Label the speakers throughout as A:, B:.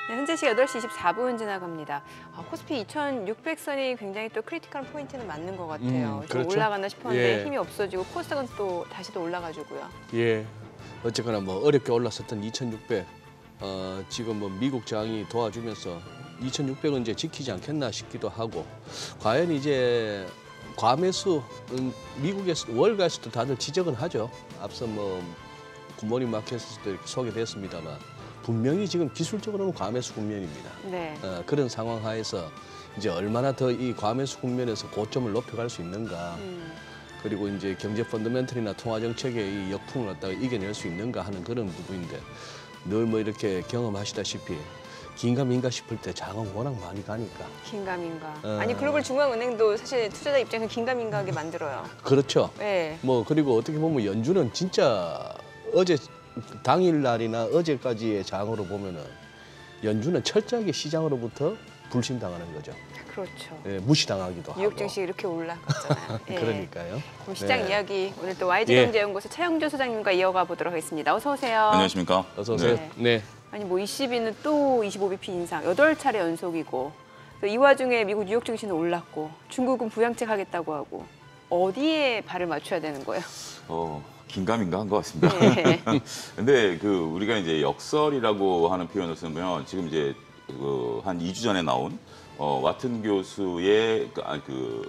A: 네, 현재 시각 8시 24분 지나갑니다. 코스피 2600선이 굉장히 또 크리티컬 포인트는 맞는 것 같아요. 좀
B: 그렇죠.
A: 올라가나 싶었는데
B: 예.
A: 힘이 없어지고 코스닥은 또 다시 또 올라가지고요.
B: 예. 어쨌거나 뭐 어렵게 올랐었던 2600 지금 뭐 미국 장이 도와주면서 2600은 이제 지키지 않겠나 싶기도 하고 과연 이제 과매수 미국에서 월가에서도 다들 지적은 하죠. 앞서 뭐 굿모닝 마켓에서도 이렇게 소개됐습니다만 분명히 지금 기술적으로는 과매수 국면입니다.
A: 네.
B: 그런 상황 하에서 이제 얼마나 더 이 과매수 국면에서 고점을 높여갈 수 있는가. 그리고 이제 경제 펀더멘털이나 통화 정책의 이 역풍을 갖다가 이겨낼 수 있는가 하는 그런 부분인데 늘 뭐 이렇게 경험하시다시피 긴가민가 싶을 때 장은 워낙 많이 가니까.
A: 긴가민가. 아니 글로벌 중앙은행도 사실 투자자 입장에서 긴가민가하게 만들어요.
B: 그렇죠.
A: 네.
B: 뭐 그리고 어떻게 보면 연준은 진짜 어제 당일날이나 어제까지의 장으로 보면은 연준은 철저하게 시장으로부터 불신당하는 거죠.
A: 그렇죠.
B: 예, 무시당하기도 하고.
A: 뉴욕 증시 이렇게 올라갔잖아요. 예.
B: 그러니까요.
A: 그럼 시장
B: 네.
A: 이야기 오늘 또 YG경제연구소 차영주 소장님과 이어가 보도록 하겠습니다. 어서 오세요.
C: 안녕하십니까.
B: 어서 오세요.
A: 네.
B: 네.
A: 아니 뭐 22는 또 25bp 인상 8차례 연속이고 또 이 와중에 미국 뉴욕 증시는 올랐고 중국은 부양책 하겠다고 하고 어디에 발을 맞춰야 되는 거예요?
C: 긴가민가한 것 같습니다.
A: 네.
C: 근데 우리가 이제 역설이라고 하는 표현을 쓰면 지금 이제 한 2주 전에 나온 와튼 교수의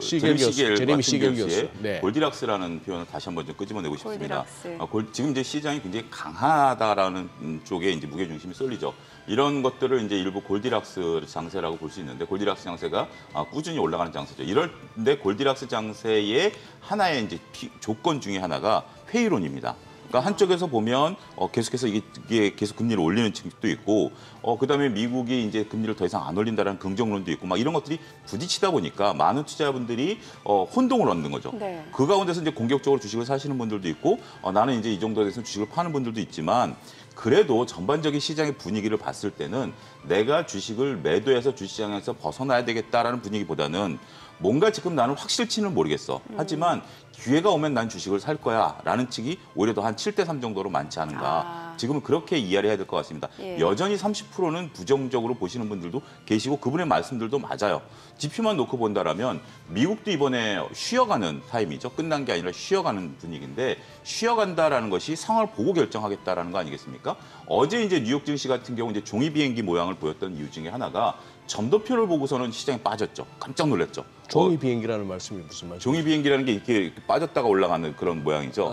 B: 제레미 시겔 교수. 네.
C: 골디락스라는 표현을 다시 한번 좀 끄집어내고 싶습니다.
A: 골디락스.
C: 지금 이제 시장이 굉장히 강하다라는 쪽에 이제 무게 중심이 쏠리죠. 이런 것들을 이제 일부 골디락스 장세라고 볼 수 있는데 골디락스 장세가 꾸준히 올라가는 장세죠. 이런데 골디락스 장세의 하나의 이제 조건 중에 하나가 회의론입니다. 그러니까 한쪽에서 보면 계속해서 이게 계속 금리를 올리는 측도 있고 그다음에 미국이 이제 금리를 더 이상 안 올린다라는 긍정론도 있고 막 이런 것들이 부딪히다 보니까 많은 투자자분들이 혼동을 얻는 거죠.
A: 네.
C: 그 가운데서 이제 공격적으로 주식을 사시는 분들도 있고 나는 이제 이 정도에 대해서 주식을 파는 분들도 있지만 그래도 전반적인 시장의 분위기를 봤을 때는 내가 주식을 매도해서 주시장에서 벗어나야 되겠다라는 분위기보다는 뭔가 지금 나는 확실치는 모르겠어. 하지만 기회가 오면 난 주식을 살 거야 라는 측이 오히려 더 한 7대3 정도로 많지 않은가. 지금은 그렇게 이해를 해야 될 것 같습니다.
A: 예.
C: 여전히 30%는 부정적으로 보시는 분들도 계시고 그분의 말씀들도 맞아요. 지표만 놓고 본다라면 미국도 이번에 쉬어가는 타임이죠. 끝난 게 아니라 쉬어가는 분위기인데 쉬어간다라는 것이 상황을 보고 결정하겠다라는 거 아니겠습니까? 어제 이제 뉴욕 증시 같은 경우 이제 종이 비행기 모양을 보였던 이유 중에 하나가 점도표를 보고서는 시장이 빠졌죠. 깜짝 놀랐죠.
B: 종이 비행기라는 말씀이 무슨 말이죠?
C: 종이 비행기라는 게 이렇게 빠졌다가 올라가는 그런 모양이죠.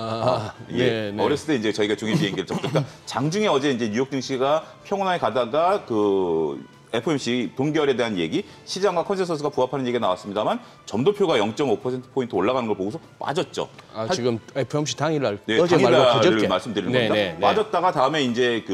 B: 네, 네.
C: 어렸을 때 이제 저희가 종이 비행기를 접했다. 장중에 어제 이제 뉴욕 증시가 평온하게 가다가 FOMC 동결에 대한 얘기, 시장과 컨센서스가 부합하는 얘기가 나왔습니다만 점도표가 0.5%포인트 올라가는 걸 보고서 빠졌죠.
B: 지금 FOMC 당일날
C: 네,
B: 어제 말고
C: 당일날을
B: 그저께
C: 말씀드리는
B: 네,
C: 겁니다.
B: 네, 네.
C: 빠졌다가 다음에 이제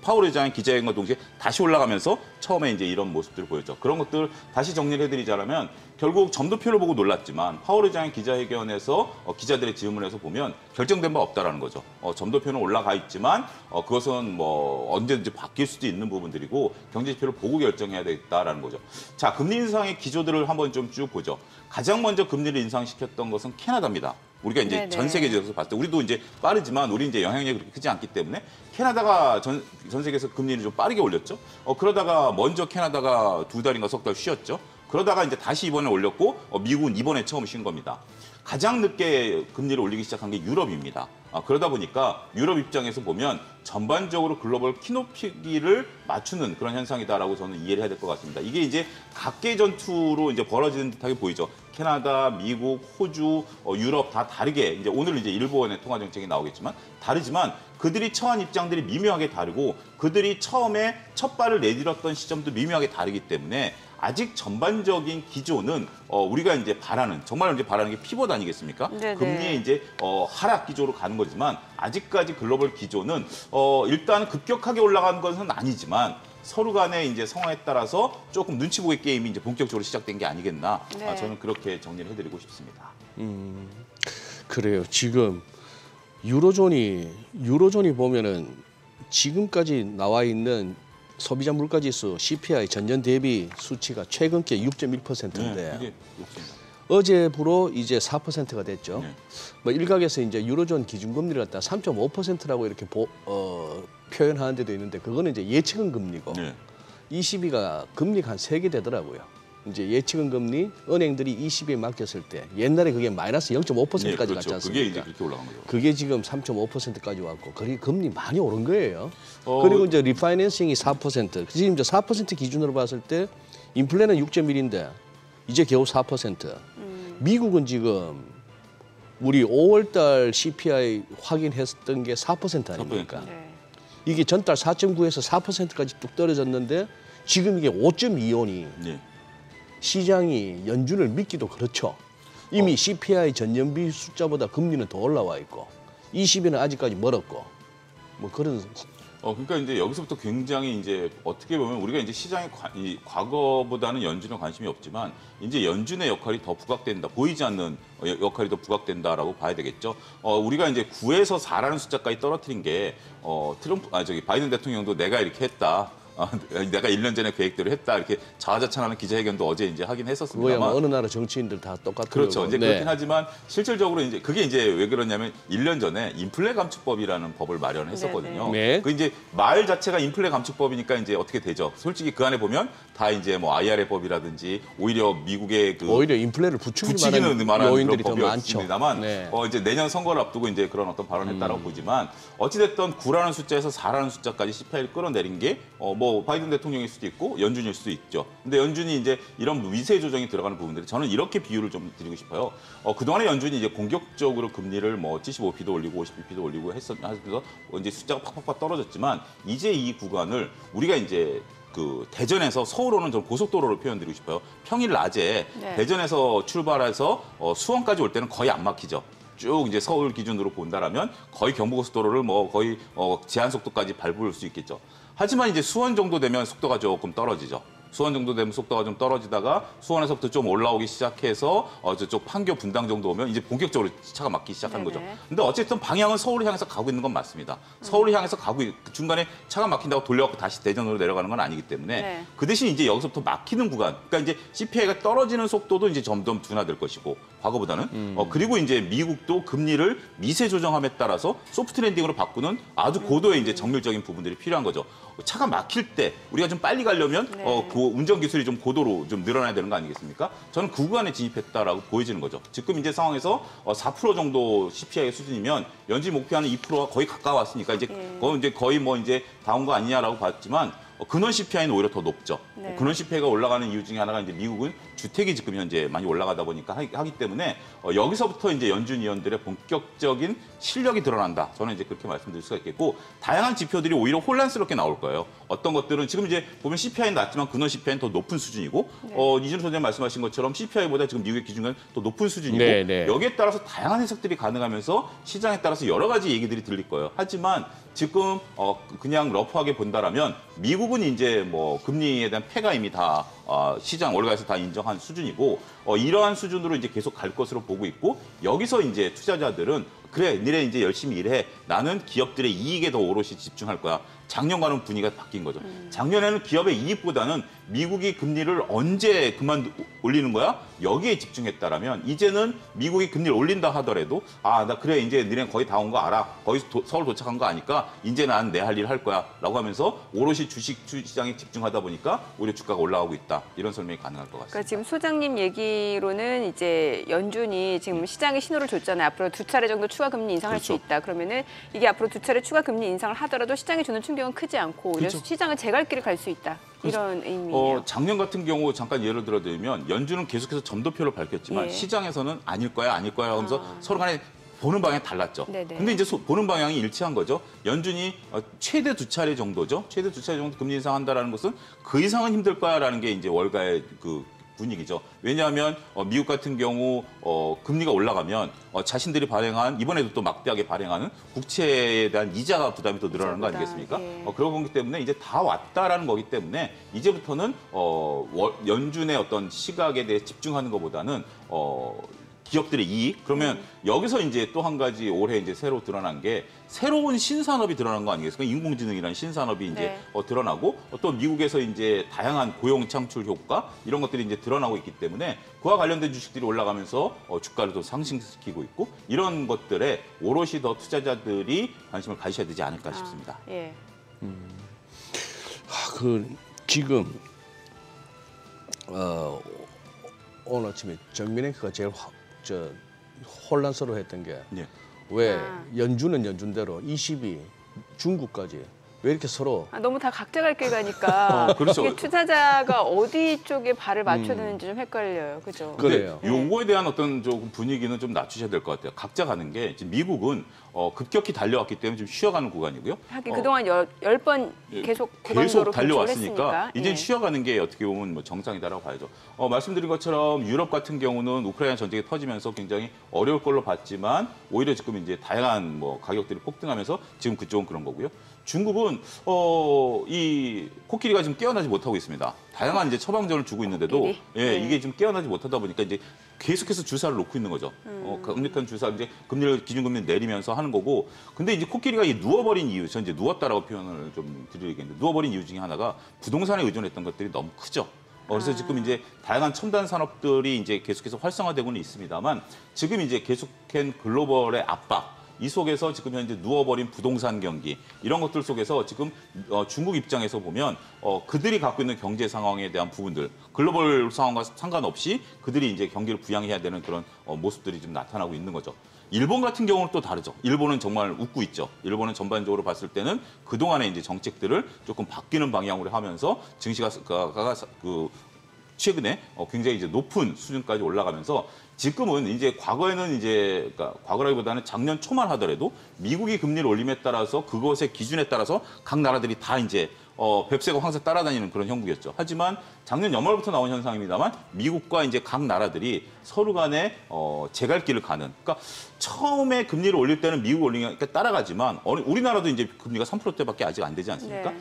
C: 파월 의장의 기자회견과 동시에 다시 올라가면서 처음에 이제 이런 모습들을 보였죠. 그런 것들 다시 정리를 해드리자면 결국 점도표를 보고 놀랐지만 파월 의장의 기자회견에서 기자들의 질문에서 보면 결정된 바 없다라는 거죠. 점도표는 올라가 있지만 그것은 뭐 언제든지 바뀔 수도 있는 부분들이고 경제지표를 보고 결정해야 되겠다라는 거죠. 자, 금리 인상의 기조들을 한번 좀 쭉 보죠. 가장 먼저 금리를 인상시켰던 것은 캐나다입니다. 우리가 이제
A: 네네.
C: 전 세계적으로 봤을 때 우리도 이제 빠르지만 우리 이제 영향력이 그렇게 크지 않기 때문에 캐나다가 전 세계에서 금리를 좀 빠르게 올렸죠. 그러다가 먼저 캐나다가 2달인가 석 달 쉬었죠. 그러다가 이제 다시 이번에 올렸고 미국은 이번에 처음 쉰 겁니다. 가장 늦게 금리를 올리기 시작한 게 유럽입니다. 그러다 보니까 유럽 입장에서 보면 전반적으로 글로벌 키높이기를 맞추는 그런 현상이다라고 저는 이해를 해야 될 것 같습니다. 이게 이제 각계 전투로 이제 벌어지는 듯하게 보이죠. 캐나다, 미국, 호주, 유럽 다 다르게 이제 오늘 이제 일본의 통화 정책이 나오겠지만 다르지만 그들이 처한 입장들이 미묘하게 다르고 그들이 처음에 첫 발을 내딛었던 시점도 미묘하게 다르기 때문에 아직 전반적인 기조는 우리가 이제 정말 이제 바라는 게 피벗 아니겠습니까?
A: 네네.
C: 금리의 이제 하락 기조로 가는 거지만 아직까지 글로벌 기조는 일단 급격하게 올라가는 것은 아니지만 서로 간의 이제 상황에 따라서 조금 눈치 보기 게임이 이제 본격적으로 시작된 게 아니겠나.
A: 네.
C: 저는 그렇게 정리를 해드리고 싶습니다.
B: 그래요. 지금 유로존이 보면은 지금까지 나와 있는 소비자 물가지수 CPI 전년 대비 수치가 최근께 6.1%인데
C: 이게 욕심입니다.
B: 어제부로 이제 4%가 됐죠.
C: 네.
B: 뭐 일각에서 이제 유로존 기준금리를 갖다 3.5%라고 이렇게 표현하는 데도 있는데 그거는 이제 예측은 금리고
C: 네.
B: ECB가 금리가 한 3개 되더라고요. 이제 예측은 금리, 은행들이 ECB에 맡겼을 때 옛날에 그게 마이너스 0.5%까지
C: 네,
B: 갔지
C: 그렇죠.
B: 않습니까?
C: 그게 이제 그렇게 올라간 거죠.
B: 그게 지금 3.5%까지 왔고, 그게 금리 많이 오른 거예요. 그리고 이제 리파이낸싱이 4%. 지금 이제 4% 기준으로 봤을 때 인플레는 6.1인데 이제 겨우 4%. 미국은 지금 우리 5월달 CPI 확인했던 게 4% 아닙니까?
C: 4%.
A: 네.
B: 이게 전달 4.9에서 4%까지 뚝 떨어졌는데 지금 이게 5.25니
C: 네.
B: 시장이 연준을 믿기도 그렇죠. 이미 CPI 전년비 숫자보다 금리는 더 올라와 있고 20위는 아직까지 멀었고 뭐 그런.
C: 그러니까 이제 여기서부터 굉장히 이제 어떻게 보면 우리가 이제 시장의 과거보다는 연준에 관심이 없지만 이제 연준의 역할이 더 부각된다. 보이지 않는 역할이 더 부각된다라고 봐야 되겠죠. 우리가 이제 9에서 4라는 숫자까지 떨어뜨린 게 바이든 대통령도 내가 이렇게 했다. 내가 1년 전에 계획대로 했다 이렇게 자화자찬하는 기자회견도 어제 이제 하긴 했었습니다만.
B: 그거야 뭐 어느 나라 정치인들 다 똑같은
C: 그렇죠.
B: 거고.
C: 이제
B: 네.
C: 그렇긴 하지만 실질적으로 이제 그게 이제 왜 그러냐면 1년 전에 인플레 감축법이라는 법을 마련했었거든요.
B: 네.
C: 그 이제 말 자체가 인플레 감축법이니까 이제 어떻게 되죠? 솔직히 그 안에 보면 다 이제 뭐 IRA 법이라든지 오히려 미국의 그
B: 오히려 인플레를 부추기는
C: 만한
B: 요인들이
C: 그런
B: 더 많죠.
C: 법이었습니다만
B: 네.
C: 이제 내년 선거를 앞두고 이제 그런 어떤 발언을 했다라고 보지만 어찌됐든 9라는 숫자에서 4라는 숫자까지 CPI를 끌어내린 게 뭐 바이든 대통령일 수도 있고 연준일 수도 있죠. 근데 연준이 이제 이런 위세 조정이 들어가는 부분들이 저는 이렇게 비유를 좀 드리고 싶어요. 그동안에 연준이 이제 공격적으로 금리를 뭐 75bp도 올리고 50bp도 올리고 해서 이제 숫자가 팍팍팍 떨어졌지만 이제 이 구간을 우리가 이제 그 대전에서 서울 오는 전 고속도로를 표현드리고 싶어요. 평일 낮에
A: 네.
C: 대전에서 출발해서 수원까지 올 때는 거의 안 막히죠. 쭉 이제 서울 기준으로 본다라면 거의 경부고속도로를 뭐 거의 제한 속도까지 밟을 수 있겠죠. 하지만 이제 수원 정도 되면 속도가 조금 떨어지죠. 수원 정도 되면 속도가 좀 떨어지다가 수원에서부터 좀 올라오기 시작해서 저쪽 판교 분당 정도 오면 이제 본격적으로 차가 막기 시작하는 거죠. 근데 어쨌든 방향은 서울을 향해서 가고 있는 건 맞습니다. 서울을 향해서 중간에 차가 막힌다고 돌려갖고 다시 대전으로 내려가는 건 아니기 때문에
A: 네.
C: 그 대신 이제 여기서부터 막히는 구간, 그러니까 이제 CPI가 떨어지는 속도도 이제 점점 둔화될 것이고 과거보다는 그리고 이제 미국도 금리를 미세 조정함에 따라서 소프트 랜딩으로 바꾸는 아주 고도의 이제 정밀적인 부분들이 필요한 거죠. 차가 막힐 때 우리가 좀 빨리 가려면
A: 네.
C: 그 운전 기술이 좀 고도로 좀 늘어나야 되는 거 아니겠습니까? 저는 그 구간에 진입했다라고 보여지는 거죠. 지금 이제 상황에서 4% 정도 CPI 수준이면 연준이 목표하는 2%가 거의 가까웠으니까 이제 거의 뭐 이제 다 온 거 아니냐라고 봤지만 근원 CPI는 오히려 더 높죠.
A: 네.
C: 근원 CPI가 올라가는 이유 중에 하나가 이제 미국은 주택이 지금 현재 많이 올라가다 보니까 하기 때문에 여기서부터 이제 연준 위원들의 본격적인 실력이 드러난다. 저는 이제 그렇게 말씀드릴 수가 있겠고 다양한 지표들이 오히려 혼란스럽게 나올 거예요. 어떤 것들은 지금 이제 보면 CPI는 낮지만 근원 CPI는 더 높은 수준이고 이준호 소장님 말씀하신 것처럼 CPI보다 지금 미국의 기준은 더 높은 수준이고
B: 네, 네.
C: 여기에 따라서 다양한 해석들이 가능하면서 시장에 따라서 여러 가지 얘기들이 들릴 거예요. 하지만 지금 그냥 러프하게 본다라면 미국은 이제 뭐 금리에 대한 패가 이미 다 시장 월가에서 다 인정한 수준이고 이러한 수준으로 이제 계속 갈 것으로 보고 있고 여기서 이제 투자자들은 그래 니네 이제 열심히 일해 나는 기업들의 이익에 더 오롯이 집중할 거야. 작년과는 분위기가 바뀐 거죠. 작년에는 기업의 이익보다는 미국이 금리를 언제 그만 올리는 거야? 여기에 집중했다라면 이제는 미국이 금리를 올린다 하더라도 나 그래 이제 니네 거의 다 온 거 알아. 거의 서울 도착한 거 아니까 이제 난 내 할 일 할 거야. 라고 하면서 오롯이 주식 시장에 집중하다 보니까 오히려 주가가 올라가고 있다. 이런 설명이 가능할 것 같습니다.
A: 그러니까 지금 소장님 얘기로는 이제 연준이 지금 시장에 신호를 줬잖아요. 앞으로 2차례 정도 추가 금리 인상할 수
C: 그렇죠.
A: 있다. 그러면은 이게 앞으로 2차례 추가 금리 인상을 하더라도 시장에 주는 충격은 크지 않고 오히려
C: 그렇죠.
A: 시장은 제 갈 길을 갈 수 있다. 이런 의미예요.
C: 작년 같은 경우 잠깐 예를 들어드리면 연준은 계속해서 점도표를 밝혔지만
A: 예.
C: 시장에서는 아닐 거야 하면서 서로 간에 보는 방향이 달랐죠.
A: 네네.
C: 근데 이제 보는 방향이 일치한 거죠. 연준이 최대 2차례 정도죠. 최대 2차례 정도 금리 인상한다라는 것은 그 이상은 힘들 거야라는 게 이제 월가의 그 분위기죠. 왜냐하면 미국 같은 경우 금리가 올라가면 자신들이 발행한 이번에도 또 막대하게 발행하는 국채에 대한 이자가 부담이 또 늘어나는 거 아니겠습니까?
A: 예.
C: 그런 거기 때문에 이제 다 왔다라는 거기 때문에 이제부터는 연준의 어떤 시각에 대해 집중하는 것보다는 기업들의 이익 그러면 여기서 이제 또 한 가지 올해 이제 새로 드러난 게 새로운 신산업이 드러난 거 아니겠습니까? 인공지능이라는 신산업이 이제
A: 네.
C: 드러나고 또 미국에서 이제 다양한 고용 창출 효과 이런 것들이 이제 드러나고 있기 때문에 그와 관련된 주식들이 올라가면서 주가를 또 상승시키고 있고 이런 것들에 오롯이 더 투자자들이 관심을 가지셔야 되지 않을까 싶습니다.
A: 예.
B: 그 지금 오늘 아침에 정민행크가 제일 혼란스러워했던 게 왜
C: 네.
B: 연주는 연주대로 20위 중국까지 왜 이렇게 서로
A: 너무 다 각자 갈 길 가니까
C: 그렇죠.
A: 이게 투자자가 어디 쪽에 발을 맞춰야 되는지 좀 헷갈려요. 그죠?
B: 그래요.
C: 요거에 대한 어떤 좀 분위기는 좀 낮추셔야 될 것 같아요. 각자 가는 게 지금 미국은 급격히 달려왔기 때문에 좀 쉬어가는 구간이고요.
A: 하긴 그동안 10번 계속 고강도로
C: 달려왔으니까 이제
A: 예.
C: 쉬어가는 게 어떻게 보면 뭐 정상이다라고 봐야죠. 말씀드린 것처럼 유럽 같은 경우는 우크라이나 전쟁이 터지면서 굉장히 어려울 걸로 봤지만 오히려 지금 이제 다양한 뭐 가격들이 폭등하면서 지금 그쪽은 그런 거고요. 중국은 이 코끼리가 지금 깨어나지 못하고 있습니다. 다양한 이제 처방전을 주고 있는데도
A: 코끼리?
C: 예,
A: 네.
C: 이게 지금 깨어나지 못하다 보니까 이제 계속해서 주사를 놓고 있는 거죠. 강력한 주사 이제 금리를 기준금리를 내리면서 하는 거고. 근데 이제 코끼리가 이 누워버린 이유, 전 이제 누웠다라고 표현을 좀 드리겠는데 누워버린 이유 중에 하나가 부동산에 의존했던 것들이 너무 크죠. 그래서 지금 이제 다양한 첨단 산업들이 이제 계속해서 활성화되고는 있습니다만 지금 이제 계속한 글로벌의 압박. 이 속에서 지금 현재 누워버린 부동산 경기 이런 것들 속에서 지금 중국 입장에서 보면 그들이 갖고 있는 경제 상황에 대한 부분들 글로벌 상황과 상관없이 그들이 이제 경기를 부양해야 되는 그런 모습들이 좀 나타나고 있는 거죠. 일본 같은 경우는 또 다르죠. 일본은 정말 웃고 있죠. 일본은 전반적으로 봤을 때는 그동안의 이제 정책들을 조금 바뀌는 방향으로 하면서 증시가 최근에 굉장히 이제 높은 수준까지 올라가면서 지금은 이제 과거에는 이제 그러니까 과거라기보다는 작년 초만 하더라도 미국이 금리를 올림에 따라서 그것의 기준에 따라서 각 나라들이 다 이제 뱁새가 황새 따라다니는 그런 형국이었죠. 하지만 작년 연말부터 나온 현상입니다만 미국과 이제 각 나라들이 서로 간에 제갈길을 가는. 그러니까 처음에 금리를 올릴 때는 미국 올리니까 따라가지만 우리나라도 이제 금리가 3%대밖에 아직 안 되지 않습니까?
A: 네.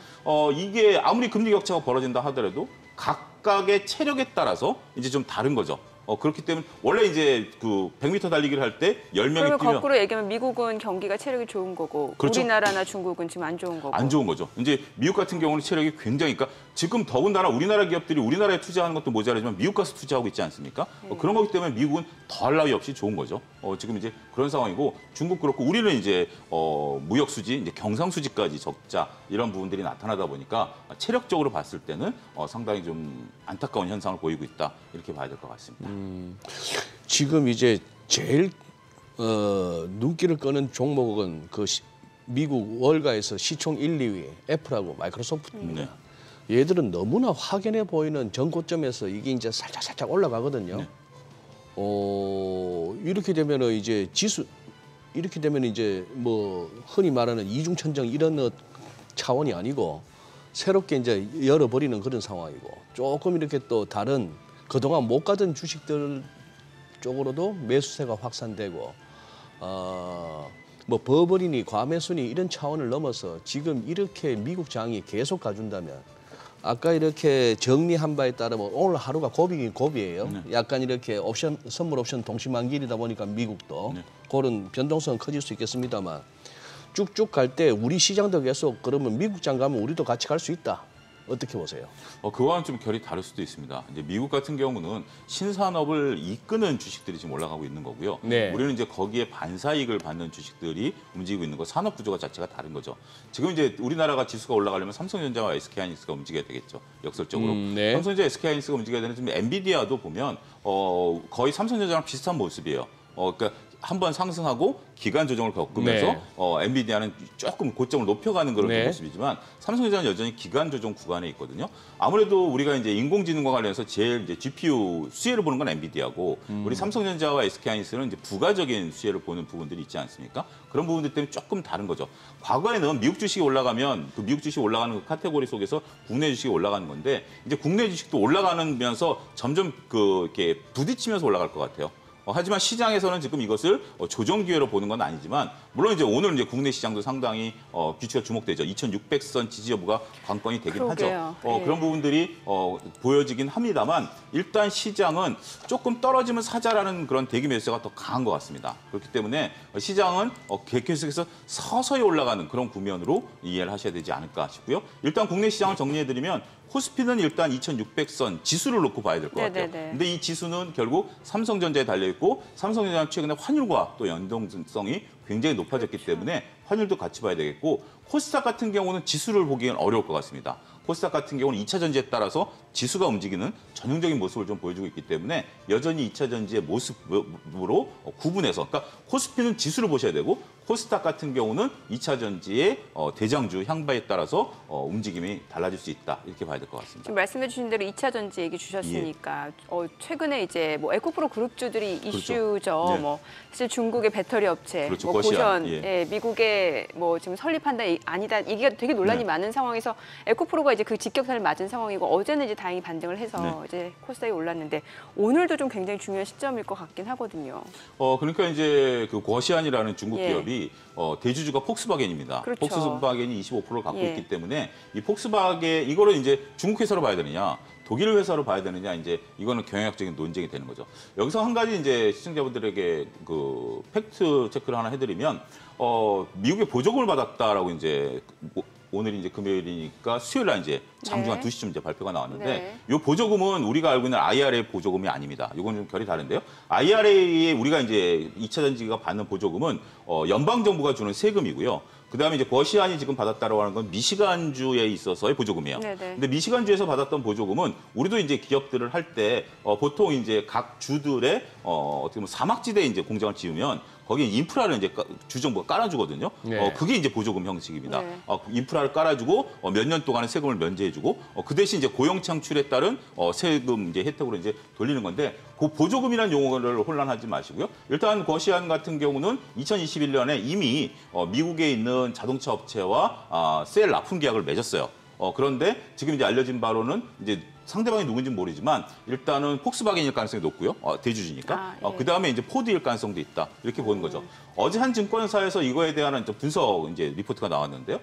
C: 이게 아무리 금리 격차가 벌어진다 하더라도 각각의 체력에 따라서 이제 좀 다른 거죠. 그렇기 때문에 원래 이제 그 100m 달리기를 할 때 10명이
A: 그러면
C: 뛰면
A: 거꾸로 얘기하면 미국은 경기가 체력이 좋은 거고
C: 그렇죠.
A: 우리나라나 중국은 지금 안 좋은 거고.
C: 안 좋은 거죠. 이제 미국 같은 경우는 체력이 굉장히 그러니까 지금 더군다나 우리나라 기업들이 우리나라에 투자하는 것도 모자라지만 미국 가서 투자하고 있지 않습니까? 그런 거기 때문에 미국은 더할 나위 없이 좋은 거죠. 지금 이제 그런 상황이고 중국 그렇고 우리는 이제 무역 수지, 이제 경상 수지까지 적자 이런 부분들이 나타나다 보니까 체력적으로 봤을 때는 상당히 좀 안타까운 현상을 보이고 있다 이렇게 봐야 될 것 같습니다.
B: 지금 이제 제일 눈길을 끄는 종목은 미국 월가에서 시총 1, 2위 애플하고 마이크로소프트입니다. 얘들은 너무나 확연해 보이는 전고점에서 이게 이제 살짝 올라가거든요.
C: 네.
B: 이렇게 되면은 이제 이렇게 되면 이제 뭐 흔히 말하는 이중천정 이런 차원이 아니고 새롭게 이제 열어버리는 그런 상황이고 조금 이렇게 또 다른 그동안 못 가던 주식들 쪽으로도 매수세가 확산되고 뭐 버블이니 과매수니 이런 차원을 넘어서 지금 이렇게 미국 장이 계속 가준다면 아까 이렇게 정리한 바에 따르면 오늘 하루가 고비긴 고비예요.
C: 네.
B: 약간 이렇게 선물 옵션 동시만길이다 보니까 미국도
C: 네.
B: 그런 변동성은 커질 수 있겠습니다만 쭉쭉 갈 때 우리 시장도 계속 그러면 미국 장 가면 우리도 같이 갈 수 있다. 어떻게 보세요?
C: 그와는 좀 결이 다를 수도 있습니다. 이제 미국 같은 경우는 신산업을 이끄는 주식들이 지금 올라가고 있는 거고요.
B: 네.
C: 우리는 이제 거기에 반사이익을 받는 주식들이 움직이고 있는 거, 산업 구조가 자체가 다른 거죠. 지금 이제 우리나라가 지수가 올라가려면 삼성전자와 SK하이닉스가 움직여야 되겠죠. 역설적으로.
B: 네.
C: 삼성전자, SK하이닉스가 움직여야 되는 지금 엔비디아도 보면 거의 삼성전자랑 비슷한 모습이에요. 그러니까 한번 상승하고 기간 조정을 겪으면서
B: 네.
C: 엔비디아는 조금 고점을 높여가는 그런
B: 네.
C: 모습이지만 삼성전자는 여전히 기간 조정 구간에 있거든요. 아무래도 우리가 이제 인공지능과 관련해서 제일 이제 GPU 수혜를 보는 건 엔비디아고 우리 삼성전자와 SK하이닉스는 이제 부가적인 수혜를 보는 부분들이 있지 않습니까? 그런 부분들 때문에 조금 다른 거죠. 과거에는 미국 주식이 올라가면 그 미국 주식이 올라가는 그 카테고리 속에서 국내 주식이 올라가는 건데 이제 국내 주식도 올라가면서 점점 이렇게 부딪히면서 올라갈 것 같아요. 하지만 시장에서는 지금 이것을 조정 기회로 보는 건 아니지만 물론 이제 오늘 이제 국내 시장도 상당히 규칙가 주목되죠. 2,600선 지지 여부가 관건이 되긴
A: 그러게요.
C: 하죠. 그런 부분들이 보여지긴 합니다만 일단 시장은 조금 떨어지면 사자라는 그런 대기 매수가 더 강한 것 같습니다. 그렇기 때문에 시장은 계속해서 서서히 올라가는 그런 국면으로 이해를 하셔야 되지 않을까 싶고요. 일단 국내 시장을 정리해드리면 코스피는 일단 2,600선 지수를 놓고 봐야 될 것 같아요.
A: 네네네.
C: 근데 이 지수는 결국 삼성전자에 달려있고 삼성전자는 최근에 환율과 또 연동성이 굉장히 높아졌기 때문에 환율도 같이 봐야 되겠고 코스닥 같은 경우는 지수를 보기엔 어려울 것 같습니다. 코스닥 같은 경우는 2차 전지에 따라서 지수가 움직이는 전형적인 모습을 좀 보여주고 있기 때문에 여전히 2차 전지의 모습으로 구분해서 그러니까 코스피는 지수를 보셔야 되고 코스닥 같은 경우는 2차 전지의 대장주 향바에 따라서 움직임이 달라질 수 있다. 이렇게 봐야 될 것 같습니다.
A: 지금 말씀해 주신 대로 2차 전지 얘기 주셨으니까 최근에 이제 뭐 에코프로 그룹주들이 이슈죠.
C: 네.
A: 뭐 사실 중국의 배터리 업체,
C: 그렇죠.
A: 뭐
C: 거시안.
A: 고션,
C: 예.
A: 미국의 뭐 지금 설립한다 아니다 얘기가 되게 논란이
C: 네.
A: 많은 상황에서 에코프로가 이제 그 직격탄을 맞은 상황이고 어제는 이제 다행히 반등을 해서
C: 네.
A: 이제 코스닥이 올랐는데 오늘도 좀 굉장히 중요한 시점일 것 같긴 하거든요.
C: 그러니까 이제 그 거시안이라는 중국
A: 예.
C: 기업이 대주주가 폭스바겐입니다.
A: 그렇죠.
C: 폭스바겐이 25%를 갖고
A: 예.
C: 있기 때문에 이 폭스바겐 이거를 이제 중국 회사로 봐야 되느냐, 독일 회사로 봐야 되느냐 이제 이거는 경영학적인 논쟁이 되는 거죠. 여기서 한 가지 이제 시청자분들에게 그 팩트 체크를 하나 해드리면 미국의 보조금을 받았다라고 이제 오늘이 이제 금요일이니까 수요일 날 이제 장중한
A: 네.
C: 2시쯤 이제 발표가 나왔는데
A: 네.
C: 이 보조금은 우리가 알고 있는 IRA 보조금이 아닙니다. 이건 좀 결이 다른데요. IRA에 우리가 이제 2차 전지가 받는 보조금은 연방 정부가 주는 세금이고요. 그다음에 이제 거시안이 지금 받았다라고 하는 건 미시간주에 있어서의 보조금이에요.
A: 네네.
C: 근데 미시간주에서 받았던 보조금은 우리도 이제 기업들을 할 때 보통 이제 각 주들의 어떻게 보면 사막지대에 이제 공장을 지으면 거기에 인프라를 이제 주정부가 깔아주거든요.
B: 네.
C: 그게 이제 보조금 형식입니다.
A: 네.
C: 인프라를 깔아주고 몇 년 동안의 세금을 면제해주고 그 대신 이제 고용 창출에 따른 세금 이제 혜택으로 이제 돌리는 건데 그 보조금이라는 용어를 혼란하지 마시고요. 일단 거시안 같은 경우는 2021년에 이미 미국에 있는 자동차 업체와 셀 납품 계약을 맺었어요. 그런데 지금 이제 알려진 바로는 이제 상대방이 누군지 모르지만 일단은 폭스바겐일 가능성이 높고요. 대주주니까.
A: 예.
C: 그다음에 이제 포드일 가능성도 있다. 이렇게 보는 거죠. 어제 한 증권사에서 이거에 대한 분석 이제 리포트가 나왔는데요.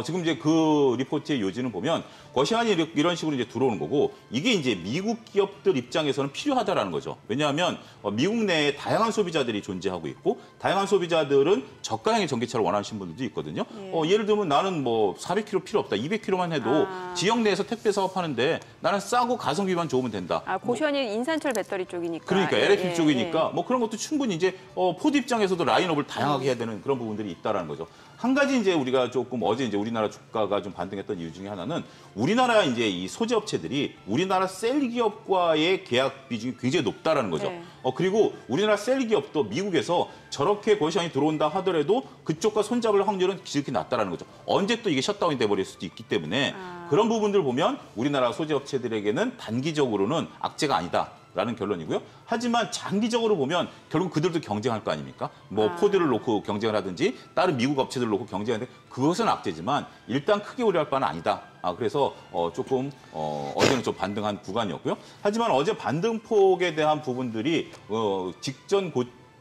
C: 지금 이제 그 리포트의 요지는 보면 거시안이 이런 식으로 이제 들어오는 거고 이게 이제 미국 기업들 입장에서는 필요하다라는 거죠. 왜냐하면 미국 내에 다양한 소비자들이 존재하고 있고 다양한 소비자들은 저가형의 전기차를 원하시는 분들도 있거든요. 예를 들면 나는 뭐 400km 필요 없다. 200km만 해도 지역 내에서 택배 사업하는데 나는 싸고 가성비만 좋으면 된다.
A: 고션이 인산철 배터리 쪽이니까.
C: 그러니까
A: 예,
C: LFP
A: 예,
C: 쪽이니까 뭐 그런 것도 충분히 이제 포드 입장에서도 라인업을 다양하게 해야 되는 그런 부분들이 있다라는 거죠. 한 가지 이제 우리가 조금 어제 이제 우리나라 주가가 좀 반등했던 이유 중에 하나는 우리나라 이제 이 소재 업체들이 우리나라 셀 기업과의 계약 비중이 굉장히 높다라는 거죠.
A: 네.
C: 그리고 우리나라 셀 기업도 미국에서 저렇게 거시안이 들어온다 하더라도 그쪽과 손잡을 확률은 지극히 낮다라는 거죠. 언제 또 이게 셧다운이 돼버릴 수도 있기 때문에 그런 부분들 보면 우리나라 소재 업체들에게는 단기적으로는 악재가 아니다. 라는 결론이고요. 하지만 장기적으로 보면 결국 그들도 경쟁할 거 아닙니까? 뭐 포드를 놓고 경쟁을 하든지 다른 미국 업체들을 놓고 경쟁하는데 그것은 악재지만 일단 크게 우려할 바는 아니다. 그래서 조금 어제는 좀 반등한 구간이었고요. 하지만 어제 반등폭에 대한 부분들이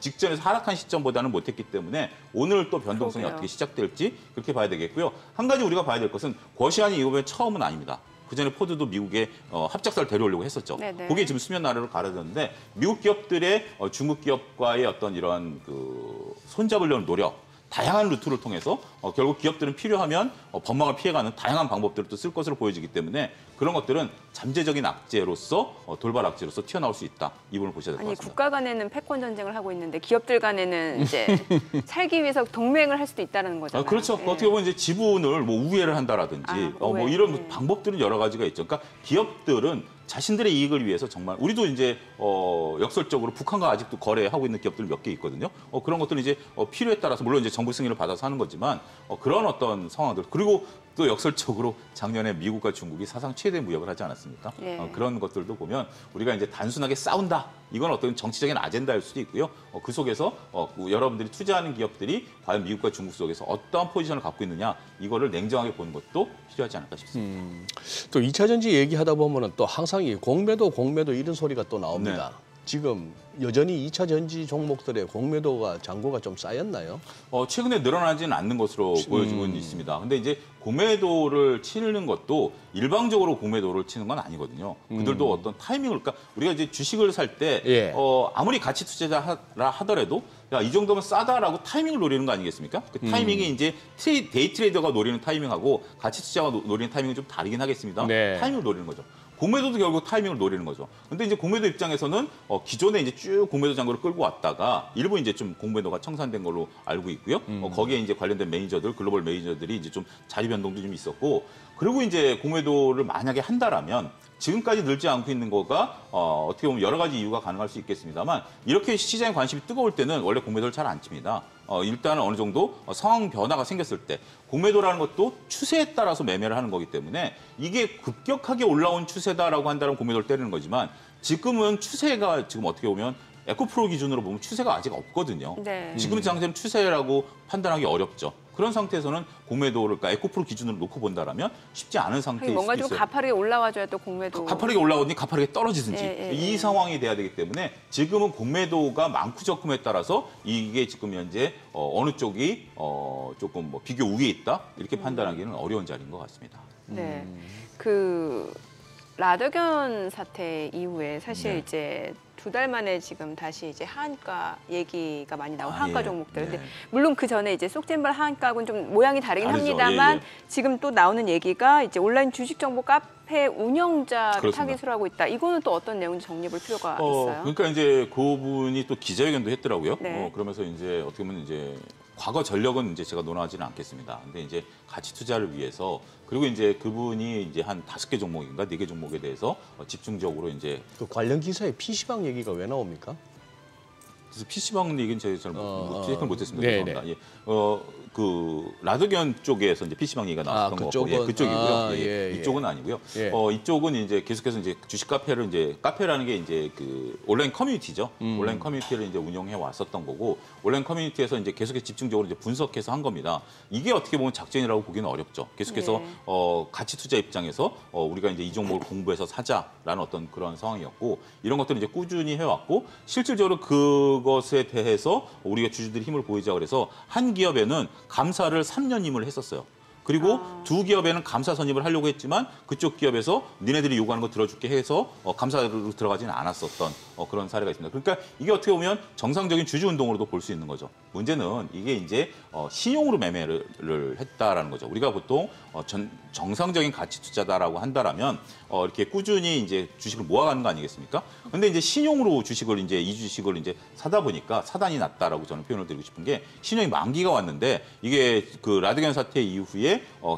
C: 직전에서 하락한 시점보다는 못했기 때문에 오늘 또 변동성이
A: 그러게요.
C: 어떻게 시작될지 그렇게 봐야 되겠고요. 한 가지 우리가 봐야 될 것은 거시안이 이번에 처음은 아닙니다. 그전에 포드도 미국에 합작사를 데려오려고 했었죠.
A: 네네.
C: 그게 지금 수면 아래로 가라졌는데 미국 기업들의 중국 기업과의 어떤 이런 그 손잡으려는 노력, 다양한 루트를 통해서 결국 기업들은 필요하면 법망을 피해가는 다양한 방법들을 또 쓸 것으로 보여지기 때문에 그런 것들은 잠재적인 악재로서 돌발 악재로서 튀어나올 수 있다. 이 부분을 보셔야 될 것
A: 아니
C: 같습니다.
A: 국가 간에는 패권 전쟁을 하고 있는데 기업들 간에는 이제 살기 위해서 동맹을 할 수도 있다는 거잖아요.
C: 그렇죠.
A: 예.
C: 어떻게 보면 이제 지분을 뭐 우회를 한다라든지 뭐
A: 우회.
C: 이런 방법들은 여러 가지가 있죠. 그러니까 기업들은 자신들의 이익을 위해서 정말 우리도 이제 역설적으로 북한과 아직도 거래하고 있는 기업들 몇 개 있거든요. 그런 것들은 이제 필요에 따라서 물론 이제 정부 승인을 받아서 하는 거지만 그런 어떤 상황들 그리고 또 역설적으로 작년에 미국과 중국이 사상 최대 무역을 하지 않았습니까?
A: 예.
C: 그런 것들도 보면 우리가 이제 단순하게 싸운다. 이건 어떤 정치적인 아젠다일 수도 있고요. 그 속에서 여러분들이 투자하는 기업들이 과연 미국과 중국 속에서 어떠한 포지션을 갖고 있느냐 이거를 냉정하게 보는 것도 필요하지 않을까 싶습니다.
B: 또 2차 전지 얘기하다 보면은 또 항상 이 공매도 이런 소리가 또 나옵니다.
C: 네.
B: 지금 여전히 2차 전지 종목들의 공매도가 잔고가 좀 쌓였나요?
C: 최근에 늘어나지는 않는 것으로 보여지고 있습니다. 근데 이제 공매도를 치는 것도 일방적으로 공매도를 치는 건 아니거든요. 그들도 어떤 타이밍을, 그러니까 우리가 이제 주식을 살 때
B: 예.
C: 아무리 가치 투자자라 하더라도 야, 이 정도면 싸다라고 타이밍을 노리는 거 아니겠습니까? 그 타이밍이 이제 데이 트레이더가 노리는 타이밍하고 가치 투자가 노리는 타이밍이 좀 다르긴 하겠습니다.
B: 네.
C: 타이밍을 노리는 거죠. 공매도도 결국 타이밍을 노리는 거죠. 근데 이제 공매도 입장에서는 기존에 이제 쭉 공매도 잔고를 끌고 왔다가 일부 이제 좀 공매도가 청산된 걸로 알고 있고요. 거기에 이제 관련된 매니저들, 글로벌 매니저들이 이제 좀 자리 변동도 좀 있었고 그리고 이제 공매도를 만약에 한다라면 지금까지 늘지 않고 있는 거가 어떻게 보면 여러 가지 이유가 가능할 수 있겠습니다만 이렇게 시장의 관심이 뜨거울 때는 원래 공매도를 잘 안 칩니다. 일단은 어느 정도 상황 변화가 생겼을 때 공매도라는 것도 추세에 따라서 매매를 하는 거기 때문에 이게 급격하게 올라온 추세다라고 한다면 공매도를 때리는 거지만 지금은 추세가 지금 어떻게 보면 에코프로 기준으로 보면 추세가 아직 없거든요.
A: 네.
C: 지금 상태는 추세라고 판단하기 어렵죠. 그런 상태에서는 공매도를 그러니까 에코프로 기준으로 놓고 본다라면 쉽지 않은 상태일
A: 뭔가
C: 수도
A: 좀
C: 있어요.
A: 가파르게 올라와줘야 또 공매도.
C: 가파르게 올라오든지 가파르게 떨어지든지
A: 예.
C: 이 상황이 돼야 되기 때문에 지금은 공매도가 많고 적음에 따라서 이게 지금 현재 어느 쪽이 조금 뭐 비교 우위에 있다 이렇게 판단하기는 어려운 자리인 것 같습니다.
A: 네. 그 라더견 사태 이후에 사실
C: 네.
A: 이제 2달 만에 지금 다시 이제 하한가 얘기가 많이 나온 하한가
C: 예.
A: 종목들. 근데
C: 네.
A: 물론 그 전에 이제 쏙젠발 하한가하고는 좀 모양이 다르긴
C: 다르죠.
A: 합니다만
C: 예.
A: 지금 또 나오는 얘기가 이제 온라인 주식 정보 카페 운영자를
C: 그렇습니다.
A: 타깃으로 하고 있다. 이거는 또 어떤 내용인지 정리해볼 필요가 있어요.
C: 그러니까 이제 그분이 또 기자회견도 했더라고요.
A: 네.
C: 그러면서 이제 어떻게 보면 이제 과거 전력은 이제 제가 논하지는 않겠습니다. 근데 이제 가치 투자를 위해서 그리고 이제 그분이 이제 한 5개 종목인가 4개 종목에 대해서 집중적으로 이제
B: 그 관련 기사에 PC방 얘기가 왜 나옵니까?
C: 그래서 PC방 얘기는 제가 잘 체크를 못했습니다.
B: 네네.
C: 죄송합니다. 예. 그 라드견 쪽에서 이제 PC방 얘기가 나왔던 거
B: 그쪽은?
C: 예, 그쪽이고요.
B: 예.
C: 이쪽은 아니고요.
B: 예.
C: 이쪽은 이제 계속해서 이제 주식 카페를 이제 카페라는 게 이제 그 온라인 커뮤니티죠. 온라인 커뮤니티를 이제 운영해 왔었던 거고 온라인 커뮤니티에서 이제 계속해서 집중적으로 이제 분석해서 한 겁니다. 이게 어떻게 보면 작전이라고 보기는 어렵죠. 계속해서
A: 네.
C: 가치 투자 입장에서 우리가 이제 이 종목을 공부해서 사자라는 어떤 그런 상황이었고 이런 것들을 이제 꾸준히 해왔고 실질적으로 그것에 대해서 우리가 주주들이 힘을 보이자 그래서 한 기업에는 감사를 3년 임을 했었어요. 그리고 두 기업에는 감사 선임을 하려고 했지만 그쪽 기업에서 니네들이 요구하는 거 들어줄게 해서 감사로 들어가지는 않았었던 그런 사례가 있습니다. 그러니까 이게 어떻게 보면 정상적인 주주 운동으로도 볼 수 있는 거죠. 문제는 이게 이제 신용으로 매매를 했다라는 거죠. 우리가 보통 정상적인 가치 투자다라고 한다라면 이렇게 꾸준히 이제 주식을 모아가는 거 아니겠습니까? 근데 이제 신용으로 주식을 이제 이 주식을 이제 사다 보니까 사단이 났다라고 저는 표현을 드리고 싶은 게 신용이 만기가 왔는데 이게 그 라드견 사태 이후에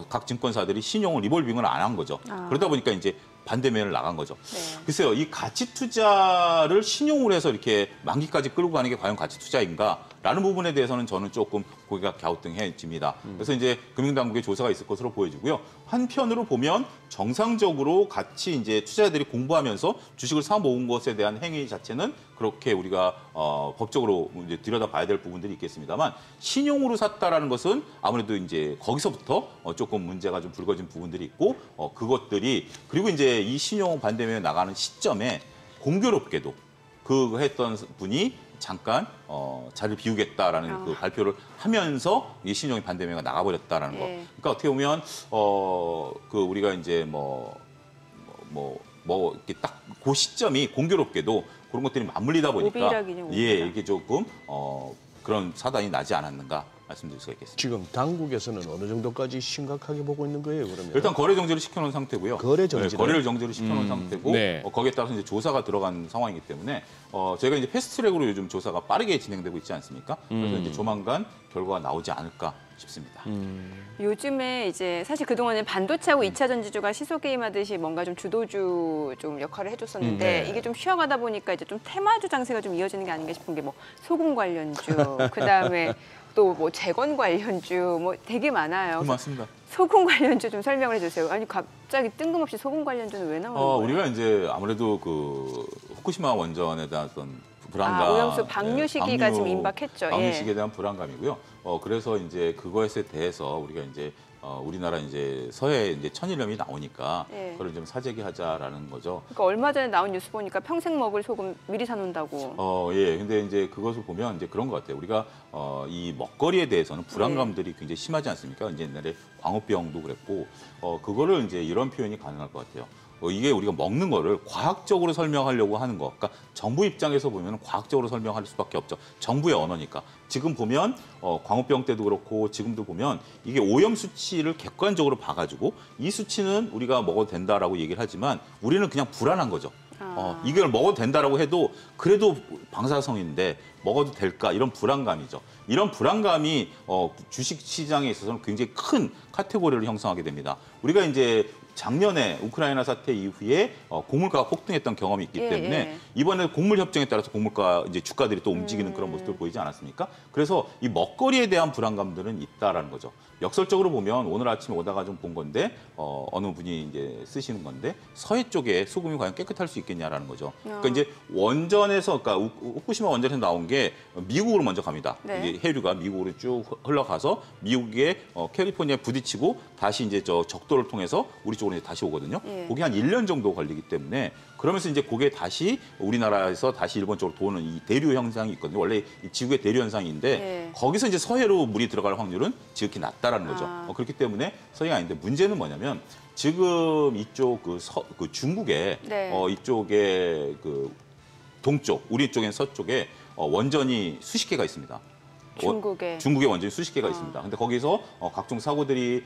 C: 각 증권사들이 신용을 리볼빙을 안 한 거죠. 그러다 보니까 이제 반대면을 나간 거죠.
A: 네.
C: 글쎄요, 이 가치 투자를 신용으로 해서 이렇게 만기까지 끌고 가는 게 과연 가치 투자인가라는 부분에 대해서는 저는 조금 고개가 갸우뚱해집니다. 그래서 이제 금융당국의 조사가 있을 것으로 보여지고요. 한편으로 보면 정상적으로 같이 이제 투자자들이 공부하면서 주식을 사 모은 것에 대한 행위 자체는 그렇게 우리가 법적으로 이제 들여다봐야 될 부분들이 있겠습니다만 신용으로 샀다라는 것은 아무래도 이제 거기서부터 조금 문제가 좀 불거진 부분들이 있고 그것들이 그리고 이제 이 신용 반대면에 나가는 시점에 공교롭게도 그 했던 분이 잠깐 자리를 비우겠다라는 그 발표를 하면서 이 신용이 반대면가 나가버렸다라는 거.
A: 예.
C: 그러니까 어떻게 보면 그 우리가 이제 이렇게 딱 그 시점이 공교롭게도 그런 것들이 맞물리다 보니까
A: 오비락이죠, 오비락.
C: 예 이게 조금 그런 사단이 나지 않았는가 말씀드릴 수가 있겠습니다.
B: 지금 당국에서는 어느 정도까지 심각하게 보고 있는 거예요, 그러면?
C: 일단 거래 정지를 시켜놓은 상태고요.
B: 거래 정지를?
C: 네, 거래를 정지를 시켜놓은 상태고
B: 네.
C: 거기에 따라서 이제 조사가 들어간 상황이기 때문에 저희가 이제 패스트트랙으로 요즘 조사가 빠르게 진행되고 있지 않습니까? 그래서 이제 조만간 결과가 나오지 않을까 싶습니다.
A: 요즘에 이제 사실 그동안은 반도체하고 2차 전지주가 시소 게임하듯이 뭔가 좀 주도주 좀 역할을 해줬었는데
B: 네.
A: 이게 좀 쉬어가다 보니까 이제 좀 테마주 장세가 좀 이어지는 게 아닌가 싶은 게 뭐 소금 관련주, 그다음에 또 뭐 재건 관련주 뭐 되게 많아요.
C: 맞습니다.
A: 소금 관련주 좀 설명을 해주세요. 아니 갑자기 뜬금없이 소금 관련주는 왜 나오는 거예요?
C: 우리가 이제 아무래도 그 후쿠시마 원전에 대한 어떤 불안감,
A: 오염수 방류 시기가 지금 임박했죠.
C: 방류
A: 예.
C: 시기에 대한 불안감이고요. 그래서 이제 그것에 대해서 우리가 이제 우리나라 이제 서해 이제 천일염이 나오니까
A: 예.
C: 그걸 좀 사재기하자라는 거죠.
A: 그러니까 얼마 전에 나온 뉴스 보니까 평생 먹을 소금 미리 사놓는다고.
C: 예. 근데 이제 그것을 보면 이제 그런 것 같아요. 우리가 이 먹거리에 대해서는 불안감들이 굉장히 심하지 않습니까? 이제 옛날에 광우병도 그랬고, 그거를 이제 이런 표현이 가능할 것 같아요. 이게 우리가 먹는 거를 과학적으로 설명하려고 하는 거. 그러니까 정부 입장에서 보면 과학적으로 설명할 수밖에 없죠. 정부의 언어니까. 지금 보면 광우병 때도 그렇고 지금도 보면 이게 오염 수치를 객관적으로 봐가지고 이 수치는 우리가 먹어도 된다라고 얘기를 하지만 우리는 그냥 불안한 거죠. 이걸 먹어도 된다라고 해도 그래도 방사성인데 먹어도 될까 이런 불안감이죠. 이런 불안감이 주식 시장에 있어서는 굉장히 큰 카테고리를 형성하게 됩니다. 우리가 이제 작년에 우크라이나 사태 이후에 곡물가가 폭등했던 경험이 있기 때문에 이번에 곡물 협정에 따라서 곡물가 이제 주가들이 또 움직이는 그런 모습을 보이지 않았습니까? 그래서 이 먹거리에 대한 불안감들은 있다라는 거죠. 역설적으로 보면 오늘 아침에 오다가 좀 본 건데 어느 분이 이제 쓰시는 건데 서해 쪽에 소금이 과연 깨끗할 수 있겠냐라는 거죠. 그러니까 이제 원전에서 그러니까 후쿠시마 원전에서 나온 게 미국으로 먼저 갑니다.
A: 네.
C: 이제 해류가 미국으로 쭉 흘러가서 미국의 캘리포니아에 부딪히고 다시 이제 저 적도를 통해서 우리 쪽으로 이제 다시 오거든요. 그게 한 1년 정도 걸리기 때문에 그러면서 이제 그게 다시 우리나라에서 다시 일본 쪽으로 도는 이 대류 현상이 있거든요. 원래 이 지구의 대류 현상인데 거기서 이제 서해로 물이 들어갈 확률은 지극히 낮다라는 거죠. 그렇기 때문에 서해가 아닌데 문제는 뭐냐면 지금 이쪽 그 중국의 이쪽에 그 동쪽 우리 쪽엔 서쪽에 원전이 수십 개가 있습니다. 중국의 원전이 수십 개가 있습니다. 근데 거기서 각종 사고들이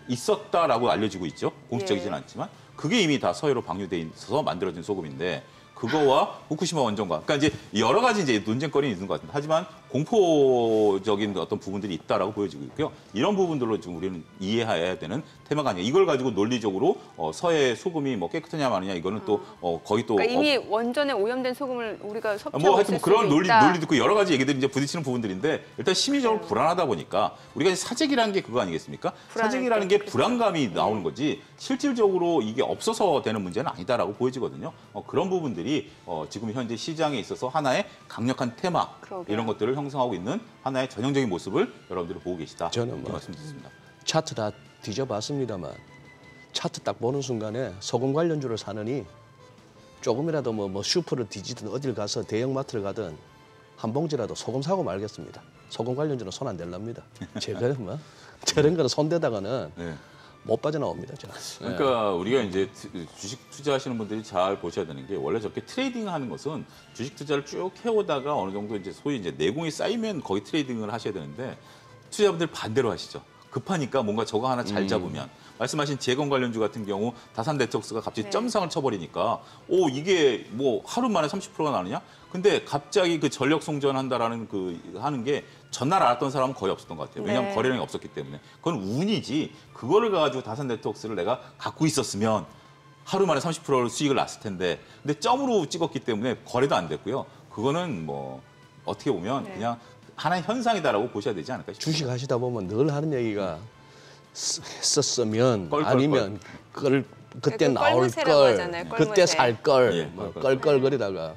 C: 있었다라고 알려지고 있죠. 공식적이지는 않지만 그게 이미 다 서해로 방류돼 있어서 만들어진 소금인데 그거와 후쿠시마 원전과 그러니까 이제 여러 가지 이제 논쟁거리는 있는 것 같습니다. 하지만 공포적인 어떤 부분들이 있다라고 보여지고 있고요. 이런 부분들로 지금 우리는 이해해야 되는 테마가 아니에요. 이걸 가지고 논리적으로 서해 소금이 뭐 깨끗하냐 마느냐 이거는 또 거의 또
A: 그러니까 이미 원전에 오염된 소금을 우리가 섭취하고
C: 뭐 하여튼
A: 있을
C: 그런
A: 수도
C: 논리
A: 있다.
C: 듣고 여러 가지 얘기들이 이제 부딪히는 부분들인데 일단 심리적으로 불안하다 보니까 우리가 이제 사재기라는 게 그거 아니겠습니까? 사재기라는 게 불안감이 나오는 거지 실질적으로 이게 없어서 되는 문제는 아니다라고 보여지거든요. 그런 부분들이 지금 현재 시장에 있어서 하나의 강력한 테마 이런 것들을 형성하고 있는 하나의 전형적인 모습을 여러분들이 보고 계시다.
B: 저는 뭐
C: 말씀드렸습니다.
B: 차트 다 뒤져봤습니다만 차트 딱 보는 순간에 소금 관련주를 사느니 조금이라도 뭐 슈퍼를 뒤지든 어딜 가서 대형마트를 가든 한 봉지라도 소금 사고 말겠습니다. 소금 관련주는 손 안 댈랍니다. 제가 뭐 저런 거는 손대다가는 못 빠져나옵니다. 제가.
C: 그러니까 우리가 이제 주식 투자하시는 분들이 잘 보셔야 되는 게 원래 저렇게 트레이딩하는 것은 주식 투자를 쭉 해오다가 어느 정도 이제 소위 이제 내공이 쌓이면 거기 트레이딩을 하셔야 되는데 투자자분들 반대로 하시죠. 급하니까 뭔가 저거 하나 잘 잡으면 말씀하신 재건 관련주 같은 경우 다산 네트워크스가 갑자기 점상을 쳐버리니까 이게 뭐 하루 만에 30%가 나느냐? 근데 갑자기 그 전력 송전한다라는 하는 게 전날 알았던 사람은 거의 없었던 것 같아요. 왜냐하면 거래량이 없었기 때문에. 그건 운이지. 그거를 가지고 다산 네트워크스를 내가 갖고 있었으면 하루 만에 30% 수익을 났을 텐데. 근데 점으로 찍었기 때문에 거래도 안 됐고요. 그거는 뭐 어떻게 보면 그냥 하나의 현상이다라고 보셔야 되지 않을까 싶습니다.
B: 주식 하시다 보면 늘 하는 얘기가 했었으면
C: 껄껄껄.
B: 아니면 그때
A: 그
B: 나올
A: 껄무새라고
B: 걸
A: 하잖아요,
B: 그때
A: 껄무새.
B: 살 걸
C: 예,
B: 뭐
C: 껄껄.
B: 껄껄거리다가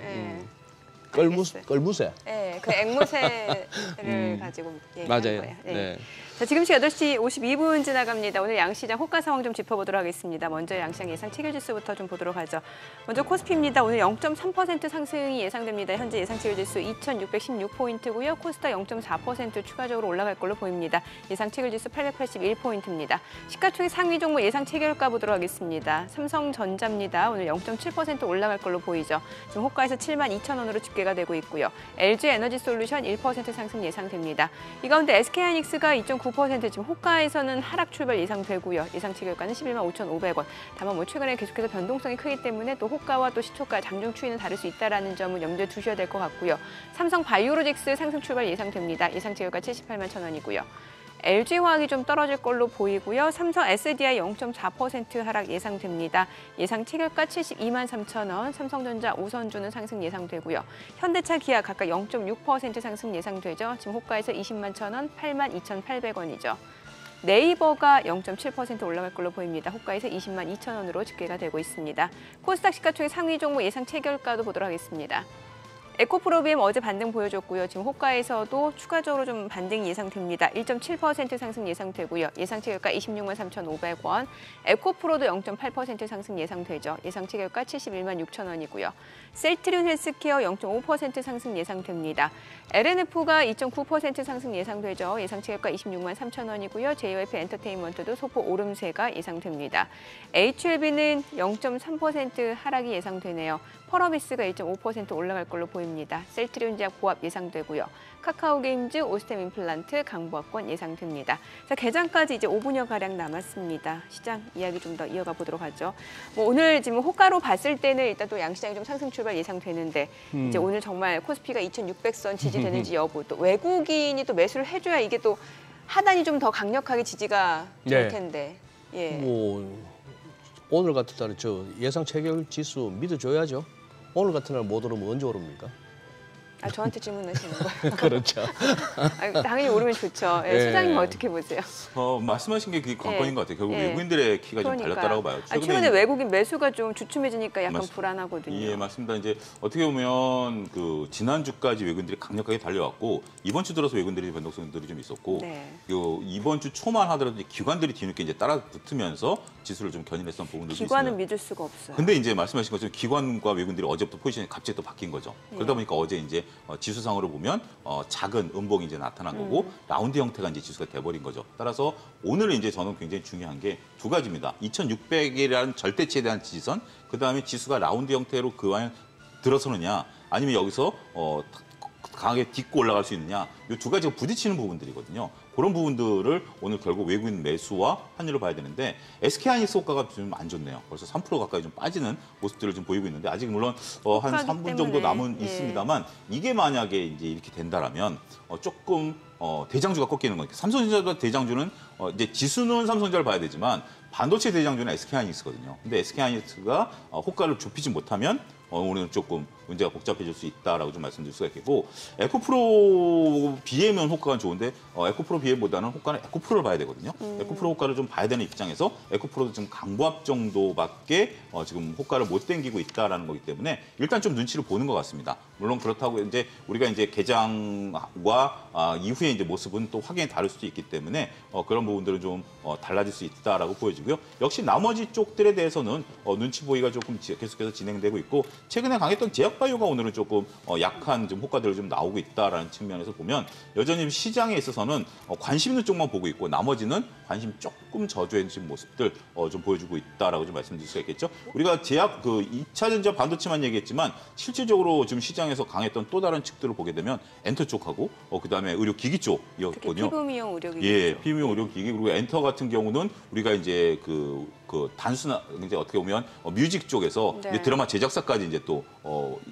B: 껄무새
A: 네, 그 앵무새를 가지고 얘기하는
B: 맞아요.
A: 거예요.
B: 네.
A: 자, 지금 시각 8시 52분 지나갑니다. 오늘 양시장 호가 상황 좀 짚어보도록 하겠습니다. 먼저 양시장 예상 체결지수부터 좀 보도록 하죠. 먼저 코스피입니다. 오늘 0.3% 상승이 예상됩니다. 현재 예상 체결지수 2,616포인트고요. 코스닥 0.4% 추가적으로 올라갈 걸로 보입니다. 예상 체결지수 881포인트입니다. 시가총액 상위 종목 예상 체결가 보도록 하겠습니다. 삼성전자입니다. 오늘 0.7% 올라갈 걸로 보이죠. 지금 호가에서 72,000원으로 집계가 되고 있고요. LG에너지솔루션 1% 상승 예상됩니다. 이 가운데 SK하이닉스가 2.9% 지금 호가에서는 하락 출발 예상되고요. 예상 체결가는 11만 5,500원. 다만 뭐 최근에 계속해서 변동성이 크기 때문에 또 호가와 또 시초가 장중 추이는 다를 수 있다라는 점을 염두에 두셔야 될 것 같고요. 삼성 바이오로직스 상승 출발 예상됩니다. 예상 체결가 78만 1,000원이고요. LG화학이 좀 떨어질 걸로 보이고요. 삼성 SDI 0.4% 하락 예상됩니다. 예상 체결가 72만 3,000원, 삼성전자, 우선주는 상승 예상되고요. 현대차, 기아 각각 0.6% 상승 예상되죠. 지금 호가에서 20만 1,000원, 8만 2,800원이죠. 네이버가 0.7% 올라갈 걸로 보입니다. 호가에서 20만 2,000원으로 집계가 되고 있습니다. 코스닥 시가총액 상위 종목 예상 체결가도 보도록 하겠습니다. 에코프로비엠 어제 반등 보여줬고요. 지금 호가에서도 추가적으로 좀 반등이 예상됩니다. 1.7% 상승 예상되고요. 예상 체결가 26만 3,500원. 에코프로도 0.8% 상승 예상되죠. 예상 체결가 71만 6,000원이고요. 셀트리온 헬스케어 0.5% 상승 예상됩니다. LNF가 2.9% 상승 예상되죠. 예상 체결가 26만 3,000원이고요. JYP 엔터테인먼트도 소폭 오름세가 예상됩니다. HLB는 0.3% 하락이 예상되네요. 펄어비스가 1.5% 올라갈 걸로 보입니다. 셀트리온제약 보합 예상되고요. 카카오게임즈, 오스템 임플란트, 강보합권 예상됩니다. 자, 개장까지 이제 5분여 가량 남았습니다. 시장 이야기 좀 더 이어가 보도록 하죠. 뭐 오늘 지금 호가로 봤을 때는 일단 또 양시장이 좀 상승 출발 예상되는데 이제 오늘 정말 코스피가 2,600선 지지되는지 여부, 또 외국인이 또 매수를 해줘야 이게 또 하단이 좀 더 강력하게 지지가 될 텐데. 예.
B: 뭐 오늘 같은 날은 저 예상 체결 지수 믿어줘야죠. 오늘 같은 날 못 오르면 언제 오릅니까?
A: 아, 저한테 질문하시는 거예요?
B: 그렇죠.
A: 아, 당연히 오르면 좋죠. 예,
B: 예.
A: 소장님 어떻게 보세요?
C: 말씀하신 게 그게 관건인 것 같아요. 결국
A: 예.
C: 외국인들의 키가 좀
A: 그러니까.
C: 달렸다라고 봐요.
A: 최근에 외국인 매수가 좀 주춤해지니까 약간 불안하거든요.
C: 예, 맞습니다. 이제 어떻게 보면 그 지난주까지 외국인들이 강력하게 달려왔고 이번 주 들어서 외국인들이 변동성들이 좀 있었고
A: 네.
C: 이번 주 초만 하더라도 이제 기관들이 뒤늦게 이제 따라 붙으면서 지수를 좀 견인했던 부분들도
A: 기관은
C: 있습니다.
A: 믿을 수가 없어요.
C: 근데 이제 말씀하신 것처럼 기관과 외국인들이 어제부터 포지션이 갑자기 또 바뀐 거죠. 그러다 보니까 어제 이제 지수상으로 보면 작은 음봉이 이제 나타난 거고 라운드 형태가 이제 지수가 돼버린 거죠. 따라서 오늘은 이제 저는 굉장히 중요한 게 두 가지입니다. 2,600이라는 절대치에 대한 지지선, 그 다음에 지수가 라운드 형태로 그 안에 들어서느냐, 아니면 여기서 강하게 딛고 올라갈 수 있느냐, 이 두 가지가 부딪히는 부분들이거든요. 그런 부분들을 오늘 결국 외국인 매수와 환율을 봐야 되는데 SK하이닉스 호가가 좀 안 좋네요. 벌써 3% 가까이 좀 빠지는 모습들을 좀 보이고 있는데 아직 물론 한 3분 정도 남은
A: 예.
C: 있습니다만 이게 만약에 이제 이렇게 된다라면 조금 대장주가 꺾이는 거니까 삼성전자와 대장주는 이제 지수는 삼성전자를 봐야 되지만 반도체 대장주는 SK하이닉스거든요. 근데 SK하이닉스가 호가를 좁히지 못하면 오늘은 조금 문제가 복잡해질 수 있다라고 좀 말씀드릴 수가 있겠고, 에코프로 BM은 호가가 좋은데 에코프로 BM보다는 호가는 에코프로를 봐야 되거든요. 에코프로 호가를 좀 봐야 되는 입장에서 에코프로도 지금 강보합 정도밖에 지금 호가를 못 당기고 있다라는 거기 때문에 일단 좀 눈치를 보는 것 같습니다. 물론 그렇다고 이제 우리가 이제 개장과 이후에 이제 모습은 또 확연히 다를 수도 있기 때문에 그런 부분들은 좀 달라질 수 있다라고 보여지고요. 역시 나머지 쪽들에 대해서는 눈치 보기가 조금 계속해서 진행되고 있고, 최근에 강했던 제약바이오가 오늘은 조금 약한 좀 호가들이 좀 나오고 있다라는 측면에서 보면 여전히 시장에 있어서는 관심 있는 쪽만 보고 있고 나머지는 관심 조금 저조해진 모습들 좀 보여주고 있다라고 좀 말씀드릴 수가 있겠죠. 우리가 제약 그 2차 전자 반도체만 얘기했지만 실질적으로 지금 시장에서 강했던 또 다른 측들을 보게 되면 엔터 쪽하고 그다음에 의료기기 쪽이었거든요.
A: 피부미용 의료기기.
C: 예, 피부미용 의료기기. 그리고 엔터 같은 경우는 우리가 이제 그 단순한 이제 어떻게 보면 뮤직 쪽에서
A: 네.
C: 이제 드라마 제작사까지 이제 또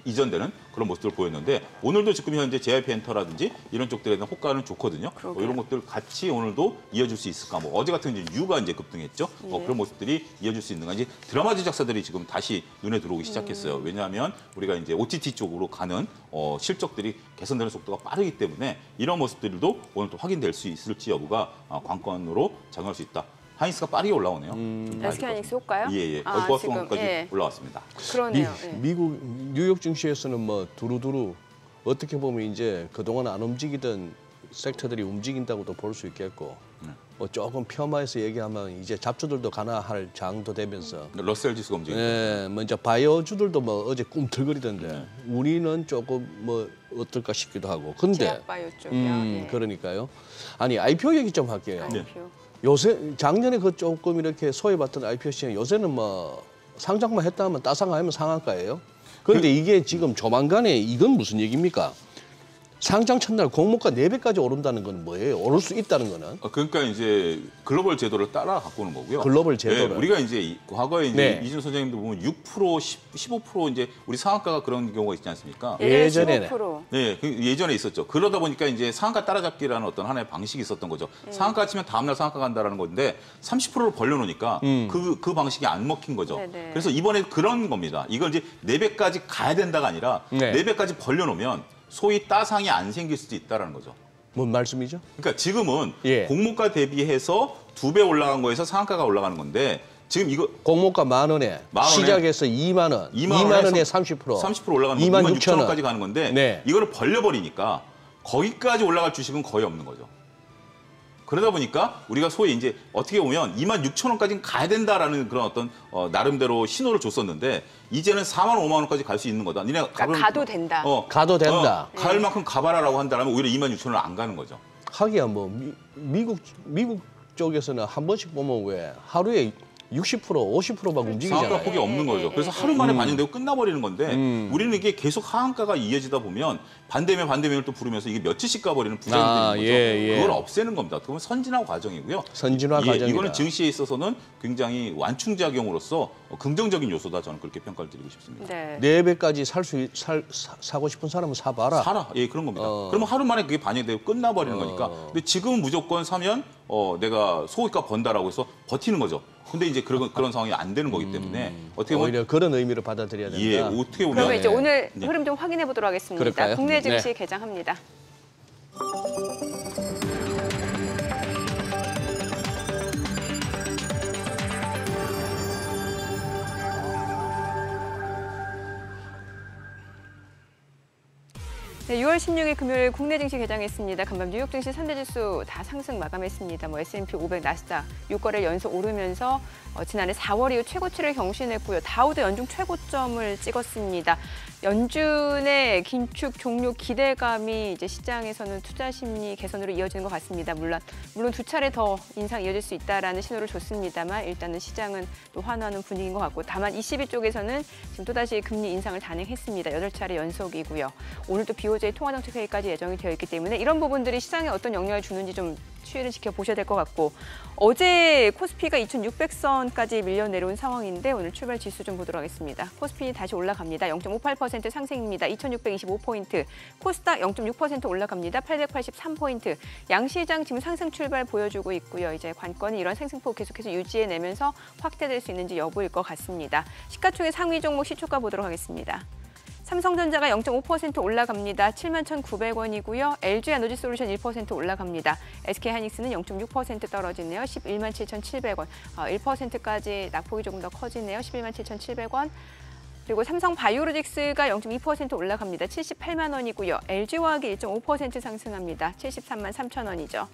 C: 이전되는 그런 모습들을 보였는데 오늘도 지금 현재 JYP 엔터라든지 이런 쪽들에 대한 호가는 좋거든요. 이런 것들 같이 오늘도 이어질 수 있을까? 뭐 어제 같은 이제 유가 이제 급등했죠. 그런 모습들이 이어질 수 있는가? 이제 드라마 제작사들이 지금 다시 눈에 들어오기 시작했어요. 왜냐하면 우리가 이제 OTT 쪽으로 가는 실적들이 개선되는 속도가 빠르기 때문에 이런 모습들도 오늘 또 확인될 수 있을지 여부가 관건으로 작용할 수 있다. 하이닉스가 빠르게 올라오네요.
A: SK하이닉스 호가요?
C: 예.
A: 아,
C: 보합성까지
A: 예.
C: 올라왔습니다.
A: 그러네요. 예.
B: 미국 뉴욕 증시에서는 뭐 두루두루 어떻게 보면 이제 그동안 안 움직이던 섹터들이 움직인다고도 볼 수 있겠고, 뭐 조금 폄하해서 얘기하면 이제 잡주들도 가나할 장도 되면서
C: 러셀 지수가 움직이죠.
B: 예, 먼저 바이오주들도 뭐 어제 꿈틀거리던데 우리는 조금 뭐 어떨까 싶기도 하고. 근데
A: 제약바이오 쪽이요. 예.
B: 그러니까요. 아니 IPO 얘기 좀 할게요.
C: 네.
A: IPO.
B: 요새 작년에 그 조금 이렇게 소외받던 IPO 시장 요새는 뭐 상장만 했다 하면 따상하면 상한가예요. 그런데 이게 지금 조만간에 이건 무슨 얘기입니까? 상장 첫날 공모가 4배까지 오른다는 건 뭐예요? 오를 수 있다는 거는?
C: 그러니까 이제 글로벌 제도를 따라 바꾸는 거고요.
B: 글로벌 제도를.
C: 네, 우리가 이제 과거에 이제
B: 네.
C: 이준 선생님도 보면 6%, 15% 이제 우리 상한가가 그런 경우가 있지 않습니까?
B: 예전에는.
A: 15%.
C: 네, 예전에 있었죠. 그러다 보니까 이제 상한가 따라잡기라는 어떤 하나의 방식이 있었던 거죠. 상한가 치면 다음날 상한가 간다라는 건데 30%를 벌려놓으니까 그 방식이 안 먹힌 거죠.
A: 네네.
C: 그래서 이번에 그런 겁니다. 이걸 이제 4배까지 가야 된다가 아니라
B: 네.
C: 4배까지 벌려놓으면 소위 따상이 안 생길 수도 있다라는 거죠.
B: 뭔 말씀이죠?
C: 그러니까 지금은
B: 예.
C: 공모가 대비해서 2배 올라간 거에서 상한가가 올라가는 건데 지금 이거
B: 공모가 10,000원에 시작해서 2만 원,
C: 2만
B: 원에 30%,
C: 30% 올라가는 거 26,000원까지 가는 건데
B: 네.
C: 이거를 벌려버리니까 거기까지 올라갈 주식은 거의 없는 거죠. 그러다 보니까 우리가 소위 이제 어떻게 보면 26,000원까지는 가야 된다라는 그런 어떤 나름대로 신호를 줬었는데 이제는 4만 원, 5만 원까지 갈 수 있는 거다. 니네
A: 가도 된다.
B: 가도 된다.
C: 갈 만큼 가봐라라고 한다면 오히려 26,000원을 안 가는 거죠.
B: 하기야 뭐 미국 쪽에서는 한 번씩 보면 왜 하루에 60%, 50%막 움직이잖아요.
C: 상한가 폭이 없는 거죠. 그래서 하루 만에 반영되고 끝나버리는 건데 우리는 이게 계속 하한가가 이어지다 보면 반대면 반대면을 또 부르면서 이게 며칠씩 가버리는 부작용이 되는 거죠.
B: 예.
C: 그걸 없애는 겁니다. 그건 선진화 과정이고요.
B: 선진화
C: 예,
B: 과정이다.
C: 이거는 증시에 있어서는 굉장히 완충작용으로서 긍정적인 요소다. 저는 그렇게 평가를 드리고 싶습니다.
A: 네.
B: 4배까지 사고 싶은 사람은 사봐라.
C: 사라. 예, 그런 겁니다. 그러면 하루 만에 그게 반영되고 끝나버리는 거니까. 근데 지금은 무조건 사면 내가 소고기값 번다라고 해서 버티는 거죠. 근데 이제 그런 상황이 안 되는 거기 때문에 어떻게 보면
B: 오히려 그런 의미로 받아들여야 된다.
C: 예, 어떻게 보면
A: 그러면 이제 오늘
C: 네.
A: 흐름 좀 확인해 보도록 하겠습니다.
B: 그럴까요?
A: 국내 증시
B: 네.
A: 개장합니다. 네, 6월 16일 금요일 국내 증시 개장했습니다. 간밤 뉴욕 증시 3대 지수 다 상승 마감했습니다. S&P 500, 나스닥 6거래 연속 오르면서 지난해 4월 이후 최고치를 경신했고요. 다우도 연중 최고점을 찍었습니다. 연준의 긴축 종료 기대감이 이제 시장에서는 투자 심리 개선으로 이어지는 것 같습니다. 물론 두 차례 더 인상 이어질 수 있다라는 신호를 줬습니다만 일단은 시장은 또 환호하는 분위기인 것 같고 다만 ECB 쪽에서는 지금 또다시 금리 인상을 단행했습니다. 8차례 연속이고요. 오늘 또 BOJ 통화정책 회의까지 예정이 되어 있기 때문에 이런 부분들이 시장에 어떤 영향을 주는지 좀 추이를 지켜보셔야 될 것 같고 어제 코스피가 2600선까지 밀려 내려온 상황인데 오늘 출발 지수 좀 보도록 하겠습니다. 코스피 다시 올라갑니다. 0.58% 상승입니다. 2625포인트. 코스닥 0.6% 올라갑니다. 883포인트. 양시장 지금 상승 출발 보여주고 있고요. 이제 관건이 이런 상승폭 계속해서 유지해내면서 확대될 수 있는지 여부일 것 같습니다. 시가총액 상위 종목 시초가 보도록 하겠습니다. 삼성전자가 0.5% 올라갑니다. 71,900원이고요. LG에너지솔루션 1% 올라갑니다. SK하이닉스는 0.6% 떨어지네요. 117,700원. 1%까지 낙폭이 조금 더 커지네요. 117,700원. 그리고 삼성바이오로직스가 0.2% 올라갑니다. 78만 원이고요. LG화학이 1.5% 상승합니다. 73만 3천 원이죠.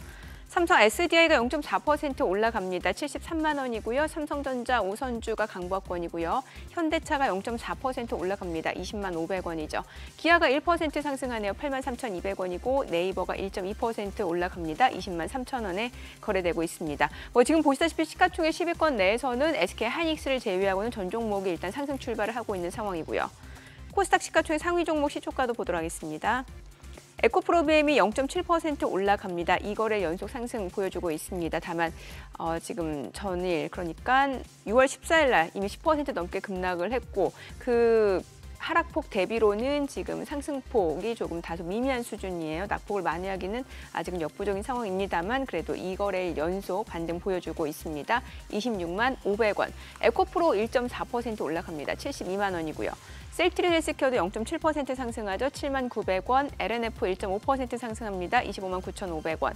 A: 삼성 SDI가 0.4% 올라갑니다. 73만 원이고요. 삼성전자 우선주가 강보권이고요. 현대차가 0.4% 올라갑니다. 20만 500원이죠. 기아가 1% 상승하네요. 8만 3,200원이고 네이버가 1.2% 올라갑니다. 20만 3천 원에 거래되고 있습니다. 지금 보시다시피 시가총액 10위권 내에서는 SK하이닉스를 제외하고는 전 종목이 일단 상승 출발을 하고 있는 상황이고요. 코스닥 시가총액 상위 종목 시초가도 보도록 하겠습니다. 에코프로비엠이 0.7% 올라갑니다. 2거래 연속 상승 보여주고 있습니다. 다만 지금 전일 그러니까 6월 14일 날 이미 10% 넘게 급락을 했고 그 하락폭 대비로는 지금 상승폭이 조금 다소 미미한 수준이에요. 낙폭을 만회하기는 아직은 역부족인 상황입니다만 그래도 2거래일 연속 반등 보여주고 있습니다. 26만 500원. 에코프로 1.4% 올라갑니다. 72만 원이고요. 셀트리 헬스케어도 0.7% 상승하죠. 7만 900원. LNF 1.5% 상승합니다. 25만 9,500원.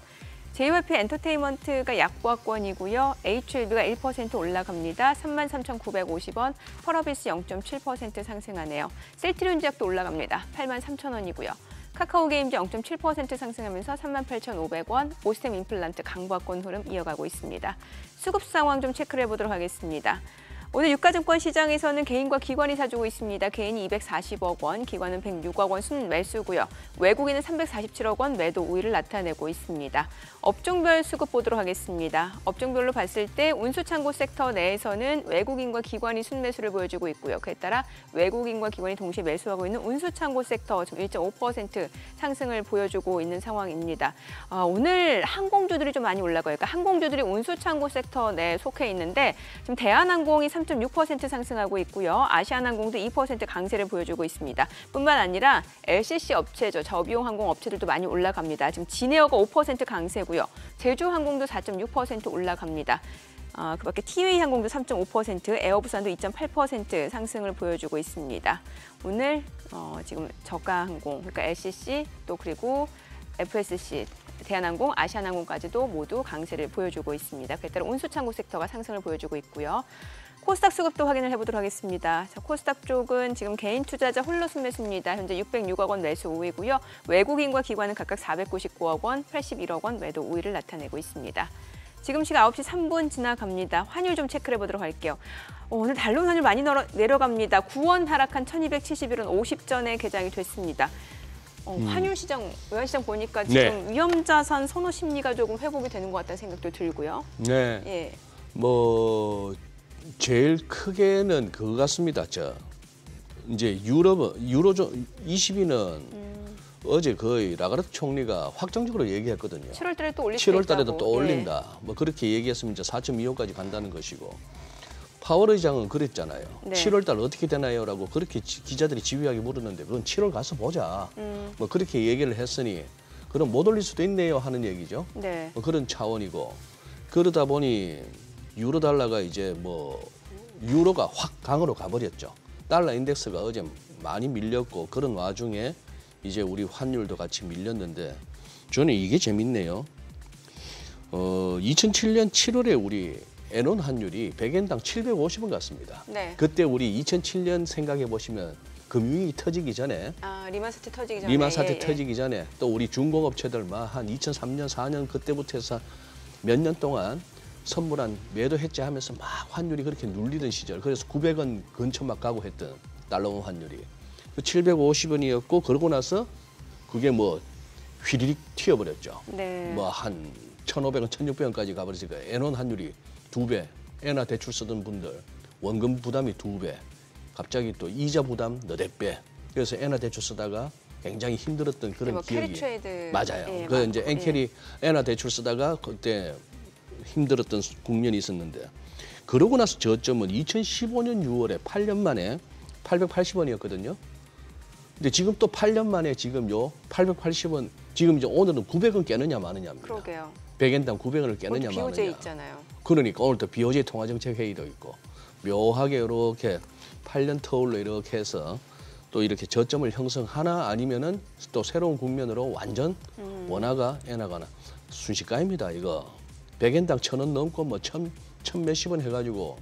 A: JYP 엔터테인먼트가 약보합권이고요. HLB가 1% 올라갑니다. 33,950원. 펄어비스 0.7% 상승하네요. 셀트리온제약도 올라갑니다. 8만 3천 원이고요. 카카오게임즈 0.7% 상승하면서 38,500원. 오스템 임플란트 강보합권 흐름 이어가고 있습니다. 수급 상황 좀 체크를 해보도록 하겠습니다. 오늘 유가증권 시장에서는 개인과 기관이 사주고 있습니다. 개인이 240억 원, 기관은 106억 원 순매수고요. 외국인은 347억 원 매도 우위를 나타내고 있습니다. 업종별 수급 보도록 하겠습니다. 업종별로 봤을 때 운수창고 섹터 내에서는 외국인과 기관이 순매수를 보여주고 있고요. 그에 따라 외국인과 기관이 동시에 매수하고 있는 운수창고 sek터 지금 1.5% 상승을 보여주고 있는 상황입니다. 오늘 항공주들이 좀 많이 올라가요. 그러니까 항공주들이 운수창고 섹터 내에 속해 있는데 지금 대한항공이 3.6% 상승하고 있고요. 아시아나항공도 2% 강세를 보여주고 있습니다. 뿐만 아니라 LCC 업체죠. 저비용 항공 업체들도 많이 올라갑니다. 지금 진에어가 5% 강세고요. 제주항공도 4.6% 올라갑니다. 그밖에 티웨이 항공도 3.5%, 에어부산도 2.8% 상승을 보여주고 있습니다. 오늘 지금 저가항공, 그러니까 LCC 또 그리고 FSC, 대한항공, 아시아나항공까지도 모두 강세를 보여주고 있습니다. 그에 따라 운수창고 섹터가 상승을 보여주고 있고요. 코스닥 수급도 확인을 해보도록 하겠습니다. 자, 코스닥 쪽은 지금 개인 투자자 홀로 순매수입니다. 현재 606억 원 매수 우위고요. 외국인과 기관은 각각 499억 원, 81억 원 매도 우위를 나타내고 있습니다. 지금 시각 9시 3분 지나갑니다. 환율 좀 체크를 해보도록 할게요. 오늘 달러 환율 많이 내려갑니다. 9원 하락한 1271원 50전에 개장이 됐습니다. 환율 시장, 외환시장 보니까 지금 네. 위험자산 선호 심리가 조금 회복이 되는 것 같다는 생각도 들고요.
B: 네.
A: 예.
B: 제일 크게는 그거 같습니다. 이제 유로존 20위는 어제 거의 라가르트 총리가 확정적으로 얘기했거든요.
A: 7월 달에 또 올릴 수
B: 7월 달에도
A: 있다고.
B: 또 올린다. 뭐 그렇게 얘기했으면 이제 4.25까지 간다는 것이고. 파월 의장은 그랬잖아요.
A: 네.
B: 7월 달 어떻게 되나요?라고 그렇게 기자들이 집요하게 물었는데 그건 7월 가서 보자. 뭐 그렇게 얘기를 했으니 그럼 못 올릴 수도 있네요 하는 얘기죠.
A: 네.
B: 뭐 그런 차원이고 그러다 보니 유로 달러가 이제 뭐 유로가 확 강으로 가버렸죠. 달러 인덱스가 어제 많이 밀렸고 그런 와중에 이제 우리 환율도 같이 밀렸는데 저는 이게 재밌네요. 2007년 7월에 우리 엔원 환율이 100엔당 750원 같습니다.
A: 네.
B: 그때 우리 2007년 생각해 보시면 금융위기 터지기 전에
A: 리만 사태 터지기 전에.
B: 리만 사태 터지기 전에 또 우리 중공업체들 한 2003년 4년 그때부터 해서 몇 년 동안 선물한 매도 해지 하면서 막 환율이 그렇게 눌리던 시절. 그래서 900원 근처 막 가고 했던 달러 환율이 750원이었고 그러고 나서 그게 뭐 휘리릭 튀어버렸죠.
A: 네.
B: 뭐 한 1,500원, 1,600원까지 가버리니까 엔원 환율이 2배, 엔화 대출 쓰던 분들 원금 부담이 2배, 갑자기 또 이자 부담 너댓 배. 그래서 엔화 대출 쓰다가 굉장히 힘들었던 그런
A: 뭐
B: 기억이
A: 캐리 트레이드.
B: 맞아요.
A: 예,
B: 그 이제
A: 많고,
B: 엔캐리 엔화 대출 쓰다가 그때 힘들었던 국면이 있었는데 그러고 나서 저점은 2015년 6월에 8년 만에 880원이었거든요. 근데 지금 또 8년 만에 지금 요 880원 지금 이제 오늘은 900원 깨느냐 마느냐입니다.
A: 그러게요.
B: 100엔당 900원을 깨느냐
A: 오늘
B: 마느냐.
A: BOJ 있잖아요.
B: 그러니까 오늘 또 BOJ 통화정책 회의도 있고 묘하게 이렇게 8년 터울로 이렇게 해서 또 이렇게 저점을 형성하나 아니면은 또 새로운 국면으로 완전 원화가 엔화가나 순식간입니다. 이거 100엔당 1,000원 넘고 뭐 1,000 몇십 원 해가지고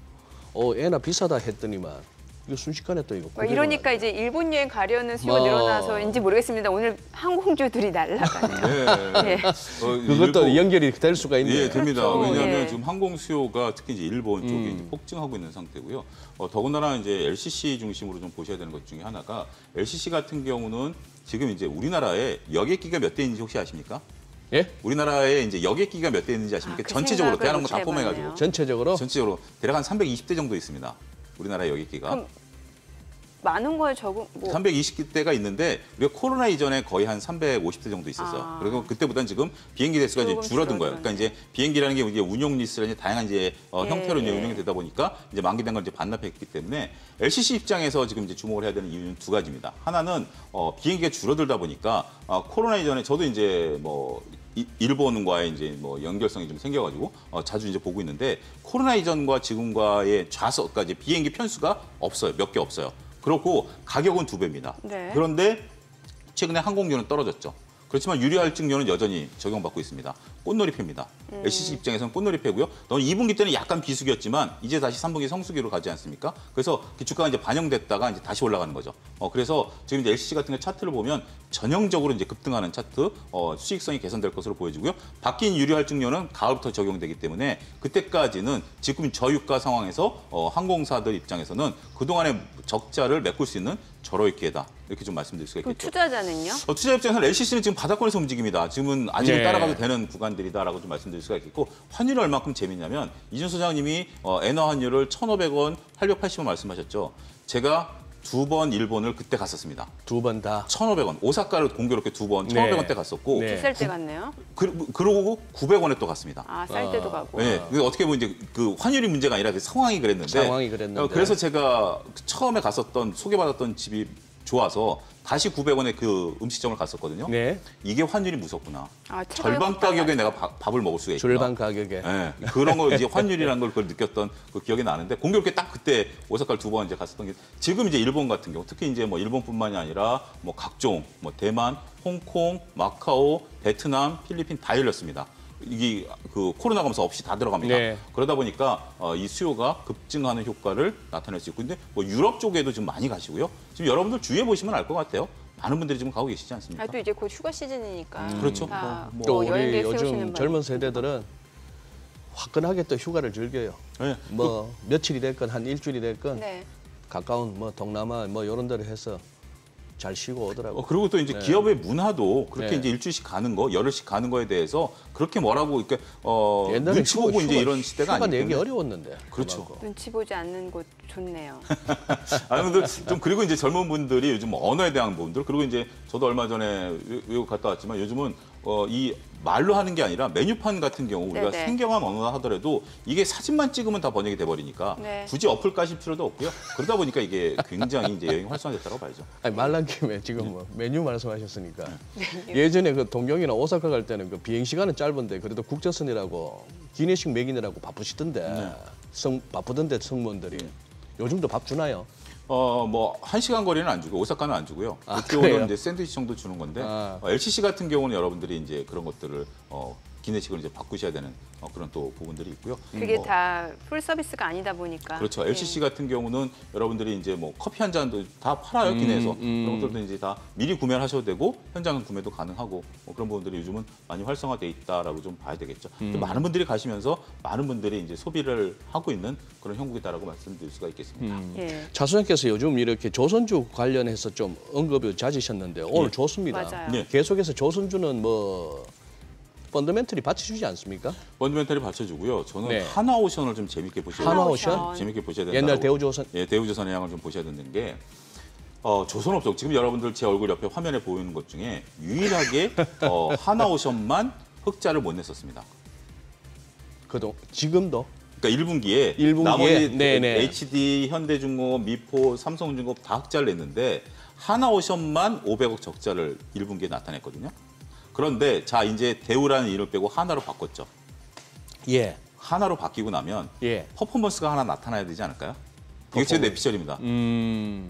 B: 엔화 비싸다 했더니만 이거 순식간에 또 이거.
A: 이러니까 이제 일본 여행 가려는 수요가 늘어나서인지 모르겠습니다. 오늘 항공주들이 날아가네요.
C: 네.
A: 예.
B: 그것도 연결이 될 수가 있네요.
C: 예, 됩니다.
A: 그렇죠.
C: 왜냐하면
A: 예.
C: 지금 항공 수요가 특히 이제 일본 쪽에 이제 폭증하고 있는 상태고요. 더군다나 이제 LCC 중심으로 좀 보셔야 되는 것 중에 하나가 LCC 같은 경우는 지금 이제 우리나라에 여객기가 몇 대인지 혹시 아십니까?
B: 예?
C: 우리나라에 이제 여객기가 몇 대 있는지 아십니까?
A: 그
C: 전체적으로
A: 생각을
C: 대한항공 다
A: 못
C: 포함해가지고
A: 해봤네요.
B: 전체적으로
C: 대략 한 320대 정도 있습니다. 우리나라 여객기가.
A: 그럼 많은 거에 적응 뭐
C: 320대가 있는데 우리가 코로나 이전에 거의 한 350대 정도 있었어. 그리고 그때보다는 지금 비행기 대수가 이제
A: 조금
C: 줄어든 거예요.
A: 줄어들었네.
C: 그러니까 이제 비행기라는 게 이제 운용 리스라는 다양한 이제 형태로 이제
A: 예.
C: 운영이 되다 보니까 이제 만기된 걸 이제 반납했기 때문에 LCC 입장에서 지금 이제 주목을 해야 되는 이유는 두 가지입니다. 하나는 비행기가 줄어들다 보니까 코로나 이전에 저도 이제 뭐 일본과의 이제 뭐 연결성이 좀 생겨가지고 자주 이제 보고 있는데 코로나 이전과 지금과의 좌석까지 비행기 편수가 없어요. 몇 개 없어요. 그렇고 가격은 2배입니다.
A: 네.
C: 그런데 최근에 항공료는 떨어졌죠. 그렇지만 유료할증료는 여전히 적용받고 있습니다. 꽃놀이패입니다. LCC 입장에서는 꽃놀이패고요. 너는 2분기 때는 약간 비수기였지만 이제 다시 3분기 성수기로 가지 않습니까? 그래서 그 주가가 이제 반영됐다가 이제 다시 올라가는 거죠. 그래서 지금 이제 LCC 같은 게 차트를 보면 전형적으로 이제 급등하는 차트, 수익성이 개선될 것으로 보여지고요. 바뀐 유료할증료는 가을부터 적용되기 때문에 그때까지는 지금 저유가 상황에서 항공사들 입장에서는 그동안의 적자를 메꿀 수 있는 절호의 기회다. 이렇게 좀 말씀드릴 수가
A: 그
C: 있겠죠.
A: 투자자는요?
C: 투자 입장에서는 LCC는 지금 바닥권에서 움직입니다. 지금은 아직은
B: 네.
C: 따라가도 되는 구간들이다라고 좀 말씀드릴 수가 있겠고 환율이 얼마큼 재밌냐면 이준 소장님이 엔화 환율을 1,500원, 880원 말씀하셨죠. 제가 2번 일본을 그때 갔었습니다.
B: 2번 다.
C: 1,500원. 오사카를 공교롭게 2번,
B: 네.
C: 1,500원대 갔었고
B: 네.
A: 비쌀 때 갔네요.
C: 그러고 900원에 또 갔습니다.
A: 쌀 때도 가고.
C: 네, 어떻게 보면 이제 그 환율이 문제가 아니라 그 상황이 그랬는데.
B: 상황이 그랬는데.
C: 그래서 제가 처음에 갔었던 소개받았던 집이 좋아서 다시 900원에 그 음식점을 갔었거든요.
B: 네.
C: 이게 환율이 무섭구나.
A: 최고의
C: 절반
A: 국가가
C: 가격에 내가 밥을 먹을 수가 있구나.
B: 절반 가격에.
C: 네, 그런 거 이제 환율이라는 걸 그걸 느꼈던 그 기억이 나는데 공교롭게 딱 그때 오사카를 2번 이제 갔었던 게 지금 이제 일본 같은 경우 특히 이제 뭐 일본뿐만이 아니라 뭐 각종 뭐 대만, 홍콩, 마카오, 베트남, 필리핀 다 열렸습니다. 이게 그 코로나 감사 없이 다 들어갑니다.
B: 네.
C: 그러다 보니까 이 수요가 급증하는 효과를 나타낼 수 있고 근데 뭐 유럽 쪽에도 좀 많이 가시고요. 지금 여러분들 주위에 보시면 알 것 같아요. 많은 분들이 지금 가고 계시지 않습니까?
A: 또 이제 곧 휴가 시즌이니까.
C: 그렇죠.
A: 다
B: 또
A: 뭐 여행
B: 우리
A: 계획
B: 요즘
A: 세우시는
B: 젊은 세대들은 화끈하게 또 휴가를 즐겨요.
C: 네.
B: 뭐 며칠이 됐건 한 일주일이 됐건
A: 네.
B: 가까운 뭐 동남아 뭐 이런 데를 해서 잘 쉬고 오더라고요.
C: 그리고 또 이제
B: 네.
C: 기업의 문화도 그렇게
B: 네.
C: 이제 일주일씩 가는 거, 열흘씩 가는 거에 대해서 그렇게 뭐라고 이렇게
B: 옛날에
C: 눈치 보고 이제 이런 시대가
B: 휴가
C: 아니기
B: 내기
C: 때문에.
B: 어려웠는데.
C: 그렇죠.
B: 그만큼.
A: 눈치 보지 않는 곳 좋네요.
C: 아니 근데 좀 그리고 이제 젊은 분들이 요즘 언어에 대한 부분들 그리고 이제 저도 얼마 전에 외국 갔다 왔지만 요즘은 이 말로 하는 게 아니라 메뉴판 같은 경우 우리가
A: 네네.
C: 생경한 언어를 하더라도 이게 사진만 찍으면 다 번역이 돼 버리니까
A: 네.
C: 굳이 어플 까실 필요도 없고요. 그러다 보니까 이게 굉장히 이제 여행 활성화됐다고 봐야죠.
B: 아니, 말난 김에 지금 뭐 메뉴 말씀하셨으니까 예전에 그 동경이나 오사카 갈 때는 그 비행 시간은 짧은데 그래도 국제선이라고 기내식 먹이느라고 바쁘시던데 바쁘던데 승무원들이 요즘도 밥 주나요?
C: 뭐 1시간 거리는 안 주고 오사카는 안 주고요.
B: 그래요?
C: 도쿄는 이제 샌드위치 정도 주는 건데
B: 아.
C: LCC 같은 경우는 여러분들이 이제 그런 것들을 기내식을 이제 바꾸셔야 되는 그런 또 부분들이 있고요.
A: 그게
C: 뭐
A: 다 풀 서비스가 아니다 보니까.
C: 그렇죠.
A: 네.
C: LCC 같은 경우는 여러분들이 이제 뭐 커피 한 잔도 다 팔아요, 기내에서. 그런 것들도 이제 다 미리 구매를 하셔도 되고 현장 구매도 가능하고 그런 부분들이 요즘은 많이 활성화돼 있다라고 좀 봐야 되겠죠. 많은 분들이 가시면서 많은 분들이 이제 소비를 하고 있는 그런 형국이다라고 말씀드릴 수가 있겠습니다.
A: 예.
B: 차수장께서 요즘 이렇게 조선주 관련해서 좀 언급이 잦으셨는데 오늘
C: 예.
B: 좋습니다.
A: 맞아요.
C: 네.
B: 계속해서 조선주는 뭐 펀더멘털이 받쳐주지 않습니까?
C: 펀드멘탈이 받쳐주고요. 저는
B: 네.
C: 하나오션을 좀 재밌게 보셔야
B: 하나오션?
C: 돼요. 재밌게 보셔야 된다고.
B: 옛날 대우조선
C: 예, 대우조선의 양을 좀 보셔야 되는 게 조선업종 지금 여러분들 제 얼굴 옆에 화면에 보이는 것 중에 유일하게 하나오션만 흑자를 못 냈었습니다.
B: 그동 지금도
C: 그러니까 1분기에
B: 일분기에?
C: 나머지
B: 네네.
C: HD, 현대중공업, 미포, 삼성중공업 다 흑자를 냈는데 하나오션만 500억 적자를 1분기에 나타냈거든요. 그런데 자 이제 대우라는 이름을 빼고 하나로 바꿨죠.
B: 예.
C: 하나로 바뀌고 나면
B: 예.
C: 퍼포먼스가 하나 나타나야 되지 않을까요? 이게 제 내피셜입니다.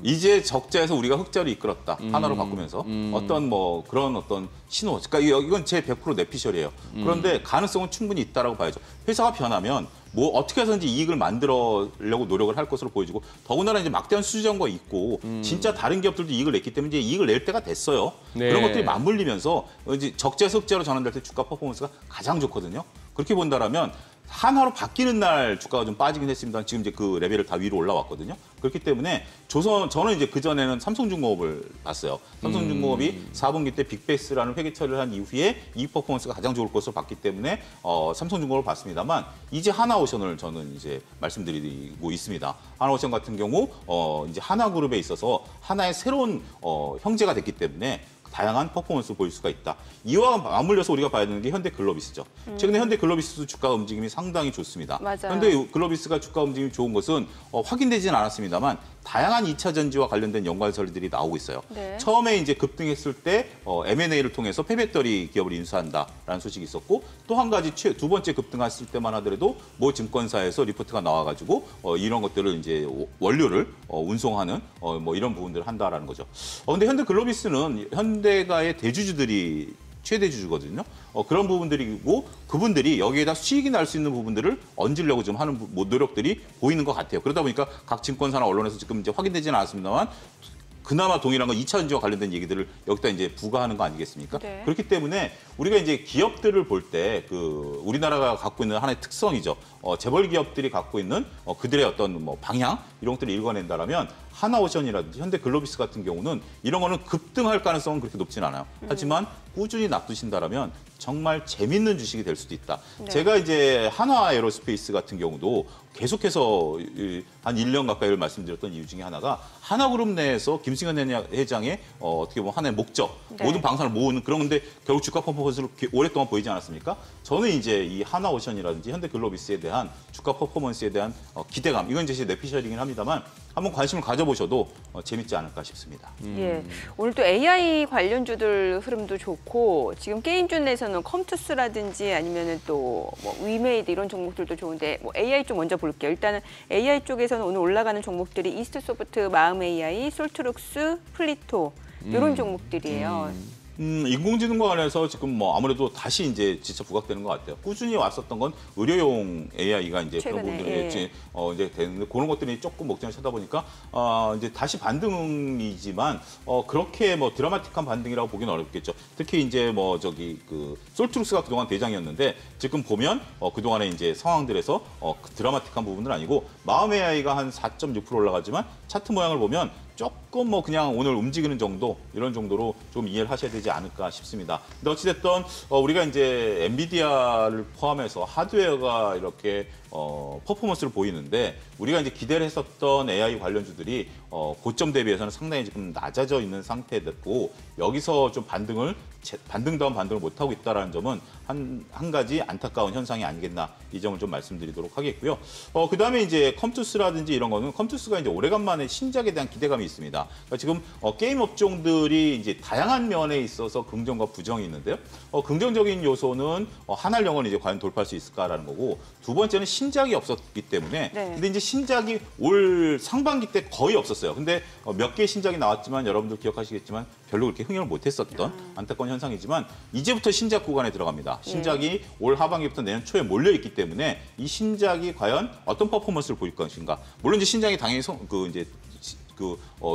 C: 이제 적자에서 우리가 흑자로 이끌었다. 하나로 바꾸면서 어떤 뭐 그런 어떤 신호. 그러니까 이건 제 100% 내피셜이에요. 그런데 가능성은 충분히 있다라고 봐야죠. 회사가 변하면 뭐 어떻게 해서든지 이익을 만들려고 노력을 할 것으로 보여지고 더군다나 이제 막대한 수주전거 있고 진짜 다른 기업들도 이익을 냈기 때문에 이제 이익을 낼 때가 됐어요.
B: 네.
C: 그런 것들이 맞물리면서 이제 적자에서 흑자로 전환될 때 주가 퍼포먼스가 가장 좋거든요. 그렇게 본다라면 하나로 바뀌는 날 주가가 좀 빠지긴 했습니다. 지금 이제 그 레벨을 다 위로 올라왔거든요. 그렇기 때문에 저는 이제 그전에는 삼성중공업을 봤어요. 삼성중공업이 4분기 때 빅베이스라는 회계 처리를 한 이후에 이익 퍼포먼스가 가장 좋을 것으로 봤기 때문에 삼성중공업을 봤습니다만 이제 하나오션을 저는 이제 말씀드리고 있습니다. 하나오션 같은 경우 이제 하나그룹에 있어서 하나의 새로운 형제가 됐기 때문에 다양한 퍼포먼스를 보일 수가 있다. 이와 맞물려서 우리가 봐야 되는 게 현대글로비스죠. 최근에 현대글로비스 주가 움직임이 상당히 좋습니다.
A: 맞아요.
C: 현대글로비스가 주가 움직임이 좋은 것은 확인되지는 않았습니다만 다양한 2차 전지와 관련된 연관설들이 나오고 있어요.
A: 네.
C: 처음에 이제 급등했을 때 M&A를 통해서 폐배터리 기업을 인수한다라는 소식이 있었고 또 한 가지 두 번째 급등했을 때만 하더라도 모 증권사에서 리포트가 나와가지고 이런 것들을 이제 원료를 운송하는 뭐 이런 부분들을 한다라는 거죠. 근데 현대글로비스는 현대가의 대주주들이 최대 주주거든요. 그런 부분들이고 그분들이 여기에다 수익이 날 수 있는 부분들을 얹으려고 좀 하는 노력들이 보이는 것 같아요. 그러다 보니까 각 증권사나 언론에서 지금 이제 확인되지는 않았습니다만 그나마 동일한 건 2차 전지와 관련된 얘기들을 여기다 이제 부과하는 거 아니겠습니까?
A: 네.
C: 그렇기 때문에 우리가 이제 기업들을 볼 때 우리나라가 갖고 있는 하나의 특성이죠. 재벌 기업들이 갖고 있는 그들의 어떤 뭐 방향 이런 것들을 읽어낸다라면 하나오션이라든지 현대글로비스 같은 경우는 이런 거는 급등할 가능성은 그렇게 높진 않아요. 하지만 꾸준히 놔두신다라면 정말 재밌는 주식이 될 수도 있다.
A: 네.
C: 제가 이제 한화에어로스페이스 같은 경우도 계속해서 한 1년 가까이를 말씀드렸던 이유 중에 하나가 하나그룹 내에서 김승현 회장의 어떻게 보면 하나의 목적,
A: 네.
C: 모든 방산을 모으는 그런 건데 결국 주가 퍼포먼스를 오랫동안 보이지 않았습니까? 저는 이제 이 하나오션이라든지 현대글로비스에 대한 주가 퍼포먼스에 대한 기대감, 이건 이제 제 내피셜이긴 합니다만 한번 관심을 가져보셔도 재밌지 않을까 싶습니다.
A: 예. 오늘 또 AI 관련주들 흐름도 좋고 지금 게임주 내에서는 컴투스라든지 아니면은 또 뭐 위메이드 이런 종목들도 좋은데 뭐 AI 쪽 먼저 볼게요. 일단은 AI 쪽에서는 오늘 올라가는 종목들이 이스트소프트, 마음 AI, 솔트룩스, 플리토 이런 종목들이에요.
C: 인공지능과 관해서 지금 뭐 아무래도 다시 이제 진짜 부각되는 것 같아요. 꾸준히 왔었던 건 의료용 AI가 이제 그런
A: 최근에,
C: 부분들이 이제 되는데 그런 것들이 조금 목전을 쳐다 보니까 이제 다시 반등이지만 그렇게 뭐 드라마틱한 반등이라고 보기는 어렵겠죠. 특히 이제 뭐 솔트룩스가 그동안 대장이었는데 지금 보면 그동안에 이제 상황들에서 드라마틱한 부분은 아니고 마음 AI가 한 4.6% 올라가지만 차트 모양을 보면 조금 뭐 그냥 오늘 움직이는 정도 이런 정도로 좀 이해를 하셔야 되지 않을까 싶습니다. 근데 어찌됐든 우리가 이제 엔비디아를 포함해서 하드웨어가 이렇게 퍼포먼스를 보이는데 우리가 이제 기대를 했었던 AI 관련주들이 고점 대비해서는 상당히 지금 낮아져 있는 상태됐고 여기서 좀 반등다운 반등을 못하고 있다는 점은 한 가지 안타까운 현상이 아니겠나 이 점을 좀 말씀드리도록 하겠고요. 그다음에 이제 컴투스라든지 이런 거는 컴투스가 이제 오래간만에 신작에 대한 기대감이 있습니다. 그러니까 지금 게임 업종들이 이제 다양한 면에 있어서 긍정과 부정이 있는데요. 긍정적인 요소는 한알영을 이제 과연 돌파할 수 있을까라는 거고 두 번째는 신작이 없었기 때문에
A: 네.
C: 근데 이제 신작이 올 상반기 때 거의 없었어요. 근데 몇 개의 신작이 나왔지만 여러분들 기억하시겠지만 별로 그렇게 흥행을 못했었던 안타까운 현상이지만 이제부터 신작 구간에 들어갑니다. 신작이 올 하반기부터 내년 초에 몰려있기 때문에 이 신작이 과연 어떤 퍼포먼스를 보일 것인가. 물론 이제 신작이 당연히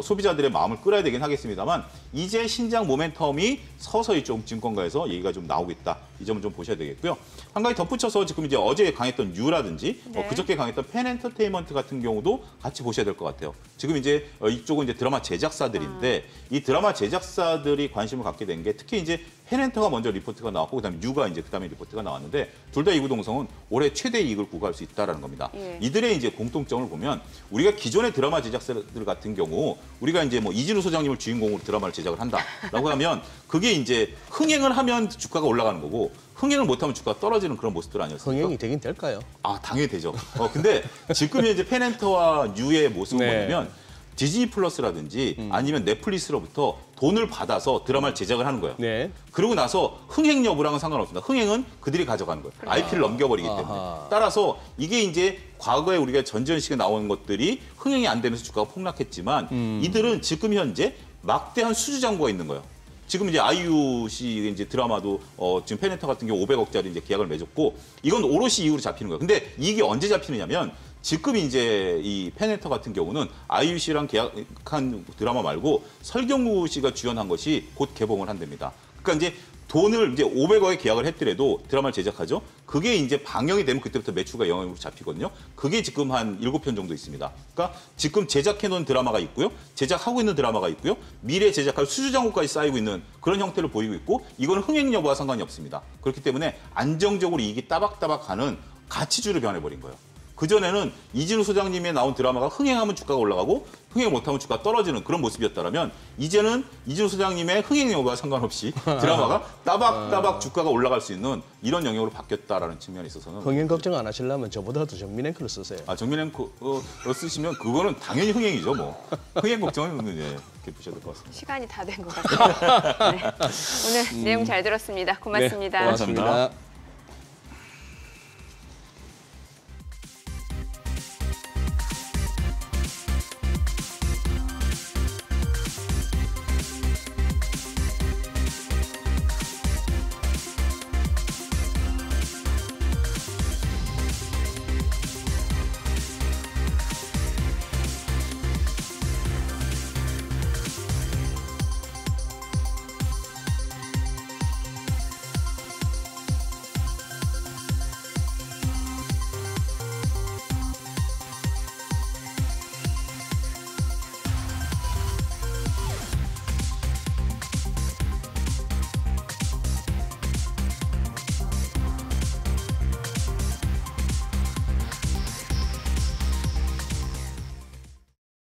C: 소비자들의 마음을 끌어야 되긴 하겠습니다만 이제 신작 모멘텀이 서서히 좀 증권가에서 얘기가 좀 나오고 있다. 이 점을 좀 보셔야 되겠고요. 한 가지 덧붙여서 지금 이제 어제 강했던 유라든지
A: 네.
C: 그저께 강했던 펜엔터테인먼트 같은 경우도 같이 보셔야 될 것 같아요. 지금 이제 이쪽은 이제 드라마 제작사들인데 이 드라마 제작사들이 관심을 갖게 된 게 특히 이제 펜엔터가 먼저 리포트가 나왔고 그다음에 유가 이제 그다음에 리포트가 나왔는데 둘 다 이구동성은 올해 최대 이익을 구가할 수 있다라는 겁니다.
A: 예.
C: 이들의 이제 공통점을 보면 우리가 기존의 드라마 제작사들 같은 경우 우리가 이제 뭐 이진우 소장님을 주인공으로 드라마를 제작을 한다라고 하면 그게 이제 흥행을 하면 주가가 올라가는 거고 흥행을 못하면 주가가 떨어지는 그런 모습들 아니었습니까?
B: 흥행이 되긴 될까요?
C: 아, 당연히 되죠. 근데 지금 이제 펜엔터와 유의 모습을
B: 네.
C: 보면 디즈니 플러스라든지 아니면 넷플릭스로부터 돈을 받아서 드라마를 제작을 하는 거예요.
B: 네.
C: 그러고 나서 흥행 여부랑은 상관없습니다. 흥행은 그들이 가져가는 거예요. IP를 넘겨버리기 때문에.
B: 아하.
C: 따라서 이게 이제 과거에 우리가 전지현식에 나오는 것들이 흥행이 안 되면서 주가가 폭락했지만 이들은 지금 현재 막대한 수주 잔고가 있는 거예요. 지금 이제 아이유 씨 이제 드라마도 지금 펜엔터 같은 경우 500억짜리 이제 계약을 맺었고 이건 오롯이 이익으로 잡히는 거예요. 근데 이게 언제 잡히느냐면 지금 이제 이 펜엔터 같은 경우는 아이유 씨랑 계약한 드라마 말고 설경구 씨가 주연한 것이 곧 개봉을 한답니다. 그러니까 이제 돈을 이제 500억에 계약을 했더라도 드라마를 제작하죠. 그게 이제 방영이 되면 그때부터 매출과 영향으로 잡히거든요. 그게 지금 한 7편 정도 있습니다. 그러니까 지금 제작해놓은 드라마가 있고요. 제작하고 있는 드라마가 있고요. 미래 제작할 수주장고까지 쌓이고 있는 그런 형태를 보이고 있고 이거는 흥행 여부와 상관이 없습니다. 그렇기 때문에 안정적으로 이익이 따박따박 가는 가치주로 변해버린 거예요. 그전에는 이진우 소장님이 나온 드라마가 흥행하면 주가가 올라가고 흥행 못하면 주가가 떨어지는 그런 모습이었다면 이제는 이진우 소장님의 흥행 여부와 상관없이 드라마가 따박따박 주가가 올라갈 수 있는 이런 영역으로 바뀌었다라는 측면에 있어서는
B: 흥행 걱정 안 하시려면 저보다도 정민 앵커를 쓰세요.
C: 정민 앵커 쓰시면 그거는 당연히 흥행이죠. 뭐 흥행 걱정은 이렇게 보셔야 될 것 같습니다.
A: 시간이 다 된 것 같아요. 네. 오늘 내용 잘 들었습니다. 고맙습니다.
B: 네, 고맙습니다.